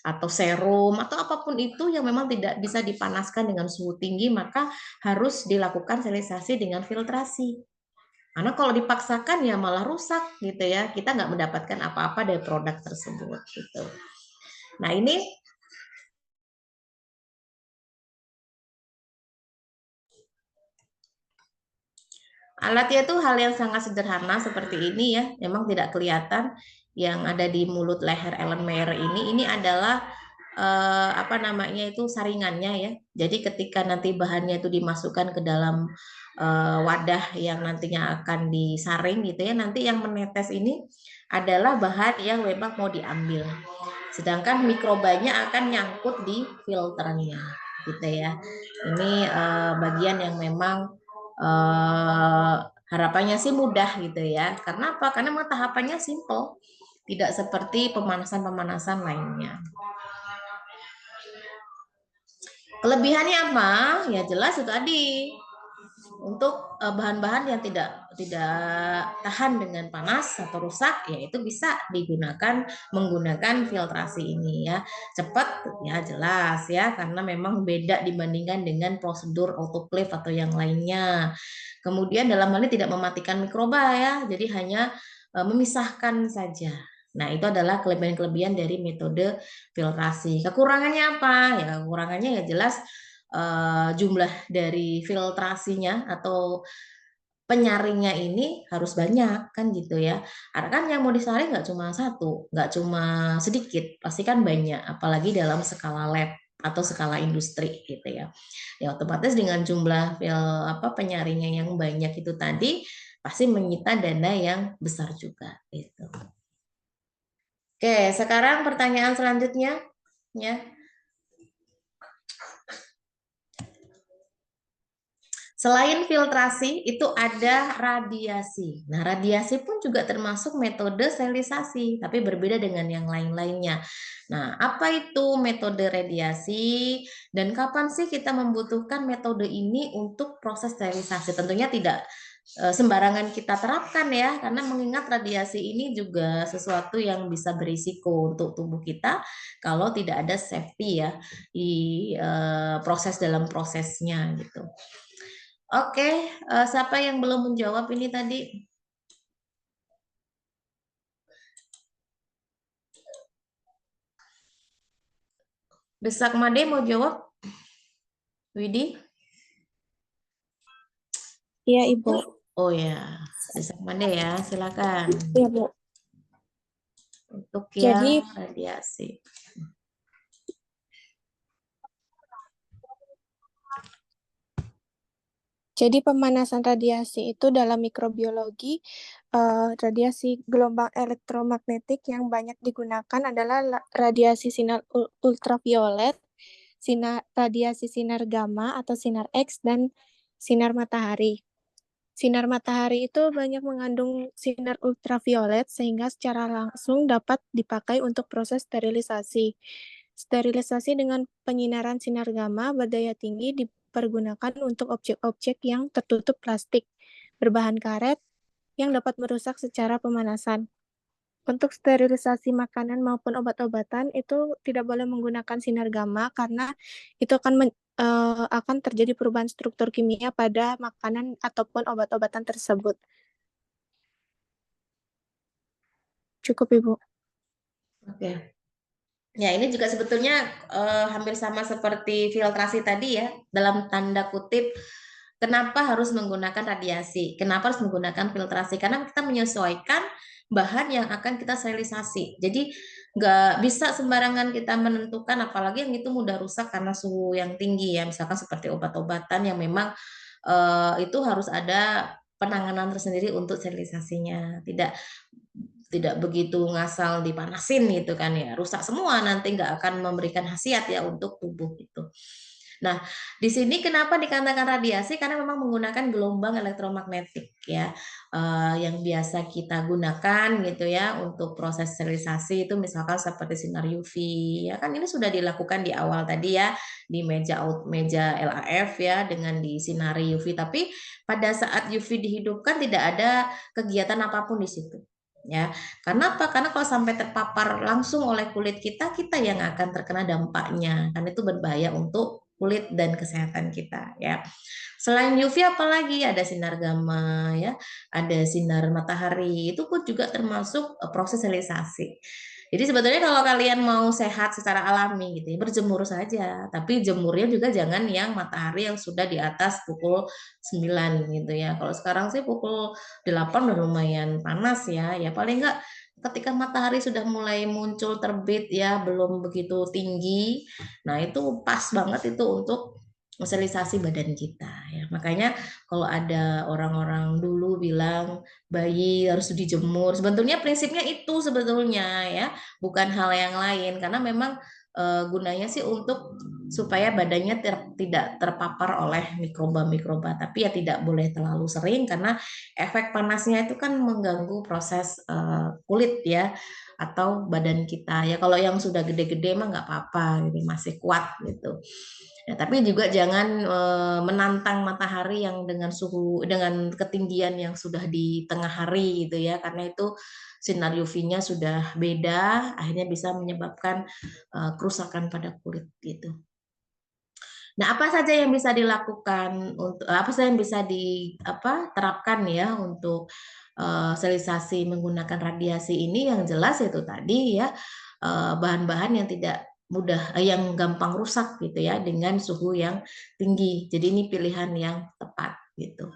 atau serum atau apapun itu yang memang tidak bisa dipanaskan dengan suhu tinggi, maka harus dilakukan sterilisasi dengan filtrasi. Karena kalau dipaksakan ya malah rusak gitu ya, kita nggak mendapatkan apa-apa dari produk tersebut gitu. Nah ini alatnya tuh hal yang sangat sederhana seperti ini ya, memang tidak kelihatan yang ada di mulut leher Ellen Mayer ini adalah apa namanya itu saringannya ya. Jadi ketika nanti bahannya itu dimasukkan ke dalam wadah yang nantinya akan disaring gitu ya, nanti yang menetes ini adalah bahan yang memang mau diambil. Sedangkan mikrobanya akan nyangkut di filternya gitu ya. Ini bagian yang memang harapannya sih mudah gitu ya. Karena apa? Karena memang tahapannya simple, tidak seperti pemanasan-pemanasan lainnya. Kelebihannya apa? Ya jelas itu tadi. Untuk bahan-bahan yang tidak tahan dengan panas atau rusak, ya itu bisa digunakan menggunakan filtrasi ini ya. Cepat ya jelas ya, karena memang beda dibandingkan dengan prosedur autoclave atau yang lainnya. Kemudian dalam hal ini tidak mematikan mikroba ya, jadi hanya memisahkan saja. Nah, itu adalah kelebihan-kelebihan dari metode filtrasi. Kekurangannya apa? Ya, kekurangannya ya jelas jumlah dari filtrasinya atau penyaringnya ini harus banyak kan gitu ya. Karena kan yang mau disaring nggak cuma satu, nggak cuma sedikit, pasti kan banyak, apalagi dalam skala lab atau skala industri gitu ya. Ya otomatis dengan jumlah penyaringnya yang banyak itu tadi pasti menyita dana yang besar juga gitu. Oke, sekarang pertanyaan selanjutnya ya. Selain filtrasi, itu ada radiasi. Nah, radiasi pun juga termasuk metode sterilisasi, tapi berbeda dengan yang lain-lainnya. Nah, apa itu metode radiasi dan kapan sih kita membutuhkan metode ini untuk proses sterilisasi? Tentunya tidak sembarangan kita terapkan ya, karena mengingat radiasi ini juga sesuatu yang bisa berisiko untuk tubuh kita kalau tidak ada safety ya di proses dalam prosesnya gitu. Oke, siapa yang belum menjawab ini tadi? Desak Made mau jawab? Widi?
Iya, Ibu.
Oh ya, Desak Made ya, silakan.
Iya, Bu.
Untuk
Jadi,
yang radiasi.
Jadi pemanasan radiasi itu dalam mikrobiologi, radiasi gelombang elektromagnetik yang banyak digunakan adalah radiasi sinar ultraviolet, radiasi sinar gamma atau sinar X, dan sinar matahari. Sinar matahari itu banyak mengandung sinar ultraviolet sehingga secara langsung dapat dipakai untuk proses sterilisasi. Sterilisasi dengan penyinaran sinar gamma berdaya tinggi dipergunakan untuk objek-objek yang tertutup plastik berbahan karet yang dapat merusak secara pemanasan. Untuk sterilisasi makanan maupun obat-obatan itu tidak boleh menggunakan sinar gamma karena itu akan terjadi perubahan struktur kimia pada makanan ataupun obat-obatan tersebut. Cukup, Ibu.
Oke. Ya, ini juga sebetulnya hampir sama seperti filtrasi tadi ya, dalam tanda kutip. Kenapa harus menggunakan radiasi? Kenapa harus menggunakan filtrasi? Karena kita menyesuaikan bahan yang akan kita sterilisasi. Jadi nggak bisa sembarangan kita menentukan, apalagi yang itu mudah rusak karena suhu yang tinggi ya. Misalkan seperti obat-obatan yang memang itu harus ada penanganan tersendiri untuk sterilisasinya. Tidak begitu ngasal dipanasin gitu kan ya, rusak semua, nanti nggak akan memberikan khasiat ya untuk tubuh gitu. Nah, di sini kenapa dikatakan radiasi? Karena memang menggunakan gelombang elektromagnetik ya, yang biasa kita gunakan gitu ya untuk proses sterilisasi itu misalkan seperti sinar UV ya kan ini sudah dilakukan di awal tadi ya di meja LAF ya dengan disinari UV. Tapi pada saat UV dihidupkan tidak ada kegiatan apapun di situ. Ya, karena apa? Karena kalau sampai terpapar langsung oleh kulit kita yang akan terkena dampaknya. Kan itu berbahaya untuk kulit dan kesehatan kita ya. Selain UV apalagi ada sinar gamma ya, ada sinar matahari. Itu pun juga termasuk proses sterilisasi. Jadi sebetulnya kalau kalian mau sehat secara alami gitu ya, berjemur saja. Tapi jemurnya juga jangan yang matahari yang sudah di atas pukul 9 gitu ya. Kalau sekarang sih pukul 8 udah lumayan panas ya. Ya paling enggak ketika matahari sudah mulai muncul terbit ya, belum begitu tinggi. Nah, itu pas banget itu untuk sterilisasi badan kita ya. Makanya kalau ada orang-orang dulu bilang bayi harus dijemur, sebetulnya prinsipnya itu sebetulnya ya, bukan hal yang lain karena memang gunanya sih untuk supaya badannya tidak terpapar oleh mikroba-mikroba, tapi ya tidak boleh terlalu sering karena efek panasnya itu kan mengganggu proses kulit ya atau badan kita ya. Kalau yang sudah gede-gede mah nggak apa-apa gitu, masih kuat gitu. Ya, tapi juga jangan menantang matahari yang dengan ketinggian yang sudah di tengah hari gitu ya, karena itu sinar UV-nya sudah beda, akhirnya bisa menyebabkan kerusakan pada kulit gitu. Nah, apa saja yang bisa dilakukan untuk apa saja yang bisa diterapkan ya untuk sterilisasi menggunakan radiasi ini? Yang jelas itu tadi ya bahan-bahan yang tidak mudah yang gampang rusak gitu ya dengan suhu yang tinggi. Jadi ini pilihan yang tepat gitu.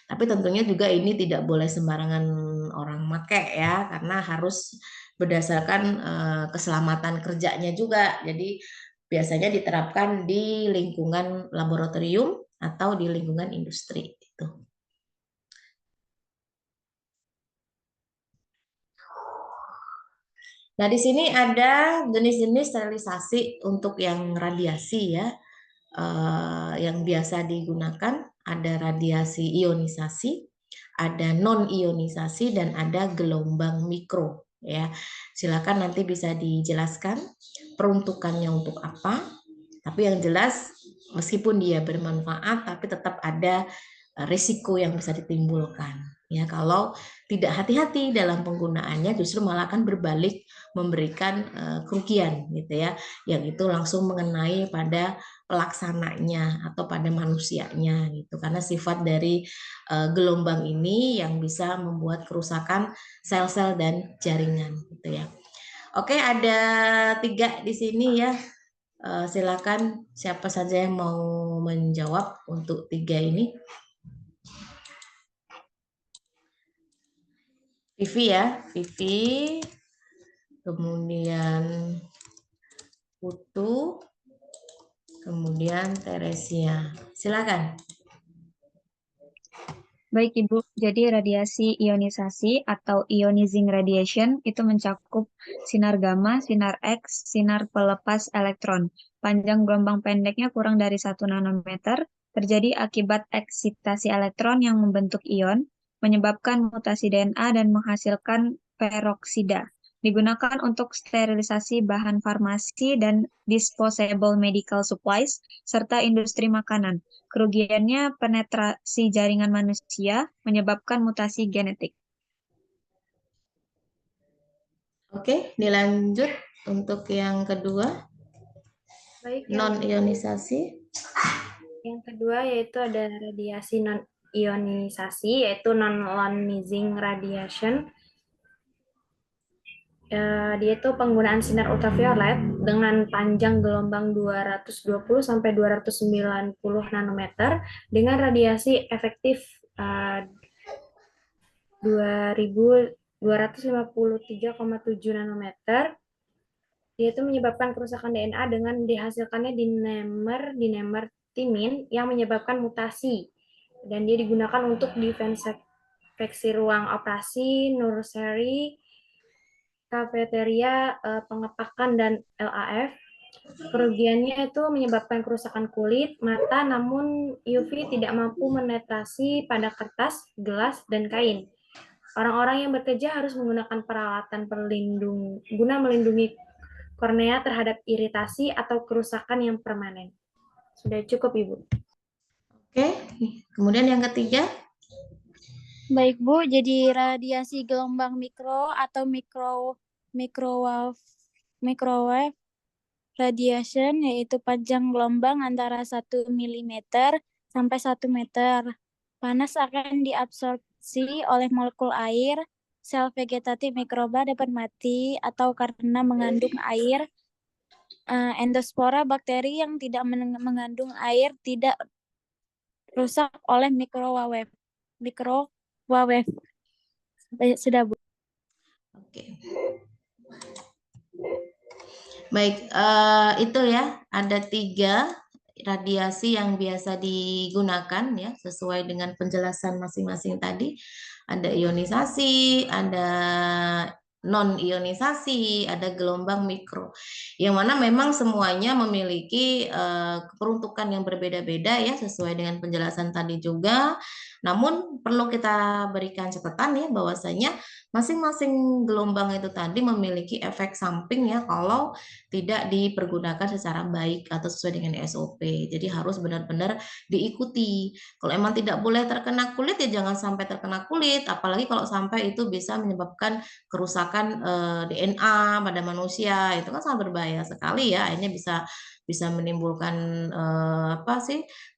Tapi tentunya juga ini tidak boleh sembarangan orang make ya karena harus berdasarkan keselamatan kerjanya juga. Jadi biasanya diterapkan di lingkungan laboratorium atau di lingkungan industri gitu. Nah, di sini ada jenis-jenis sterilisasi untuk yang radiasi ya. Yang biasa digunakan ada radiasi ionisasi, ada non ionisasi dan ada gelombang mikro ya. Silakan nanti bisa dijelaskan peruntukannya untuk apa. Tapi yang jelas meskipun dia bermanfaat tapi tetap ada risiko yang bisa ditimbulkan. Ya, kalau tidak hati-hati dalam penggunaannya justru malah akan berbalik memberikan kerugian gitu ya, yang itu langsung mengenai pada pelaksananya atau pada manusianya gitu. Karena sifat dari gelombang ini yang bisa membuat kerusakan sel-sel dan jaringan gitu ya. Oke, ada 3 di sini ya. Silakan siapa saja yang mau menjawab untuk 3 ini. Vivi ya, Vivi, kemudian Putu, kemudian Teresia. Silakan.
Baik Ibu, jadi radiasi ionisasi atau ionizing radiation itu mencakup sinar gamma, sinar X, sinar pelepas elektron. Panjang gelombang pendeknya kurang dari 1 nanometer, terjadi akibat eksitasi elektron yang membentuk ion, menyebabkan mutasi DNA dan menghasilkan peroksida. Digunakan untuk sterilisasi bahan farmasi dan disposable medical supplies, serta industri makanan. Kerugiannya penetrasi jaringan manusia menyebabkan mutasi genetik.
Oke, dilanjut untuk yang kedua.
Baik,
Non-ionisasi.
yang kedua yaitu ada radiasi non-ionisasi, yaitu non-ionizing radiation. Dia itu penggunaan sinar ultraviolet dengan panjang gelombang 220 sampai 290 nanometer dengan radiasi efektif 2253,7 nanometer. Dia itu menyebabkan kerusakan DNA dengan dihasilkannya dinemer timin yang menyebabkan mutasi. Dan dia digunakan untuk disinfeksi ruang operasi, nursery, kafeteria, pengepakan, dan LAF. Kerugiannya itu menyebabkan kerusakan kulit, mata, namun UV tidak mampu menetrasi pada kertas, gelas, dan kain. Orang-orang yang bekerja harus menggunakan peralatan pelindung guna melindungi kornea terhadap iritasi atau kerusakan yang permanen. Sudah cukup, Ibu.
Oke, kemudian yang ketiga.
Baik Bu, jadi radiasi gelombang mikro atau microwave radiation yaitu panjang gelombang antara 1 mm sampai 1 meter. Panas akan diabsorpsi oleh molekul air, sel vegetatif mikroba dapat mati atau karena mengandung air. Endospora bakteri yang tidak mengandung air tidak rusak oleh microwave. Sudah Bu.
Oke. Baik, itu ya, ada 3 radiasi yang biasa digunakan ya, sesuai dengan penjelasan masing-masing tadi. Ada ionisasi, ada non-ionisasi, ada gelombang mikro. Yang mana memang semuanya memiliki peruntukan yang berbeda-beda ya, sesuai dengan penjelasan tadi juga. Namun perlu kita berikan catatan ya, bahwasanya masing-masing gelombang itu tadi memiliki efek samping ya kalau tidak dipergunakan secara baik atau sesuai dengan SOP. Jadi harus benar-benar diikuti. Kalau emang tidak boleh terkena kulit ya jangan sampai terkena kulit, apalagi kalau sampai itu bisa menyebabkan kerusakan DNA pada manusia. Itu kan sangat berbahaya sekali ya. Akhirnya bisa menimbulkan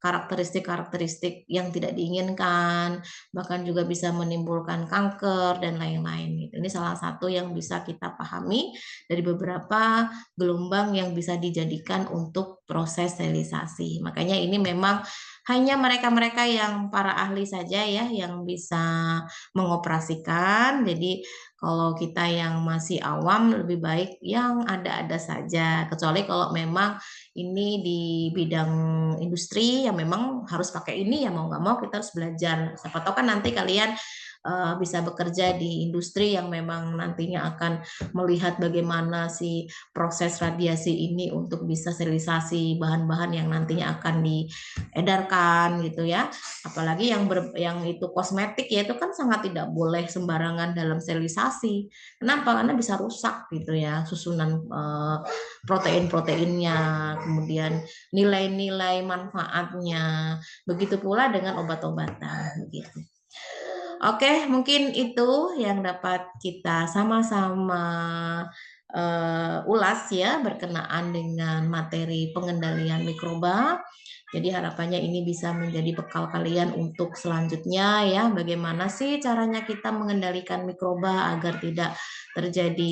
karakteristik-karakteristik yang tidak diinginkan, bahkan juga bisa menimbulkan kanker dan lain-lain. Ini salah satu yang bisa kita pahami dari beberapa gelombang yang bisa dijadikan untuk proses sterilisasi. Makanya ini memang hanya mereka-mereka yang para ahli saja ya yang bisa mengoperasikan. Jadi kalau kita yang masih awam lebih baik yang ada-ada saja. Kecuali kalau memang ini di bidang industri yang memang harus pakai ini ya mau nggak mau kita harus belajar. Siapa tahu kan nanti kalian bisa bekerja di industri yang memang nantinya akan melihat bagaimana si proses radiasi ini untuk bisa sterilisasi bahan-bahan yang nantinya akan diedarkan gitu ya. Apalagi yang itu kosmetik ya itu kan sangat tidak boleh sembarangan dalam sterilisasi. Kenapa? Karena bisa rusak gitu ya susunan protein-proteinnya, kemudian nilai-nilai manfaatnya. Begitu pula dengan obat-obatan begitu. Oke, mungkin itu yang dapat kita sama-sama ulas ya berkenaan dengan materi pengendalian mikroba. Jadi harapannya ini bisa menjadi bekal kalian untuk selanjutnya ya, bagaimana sih caranya kita mengendalikan mikroba agar tidak terjadi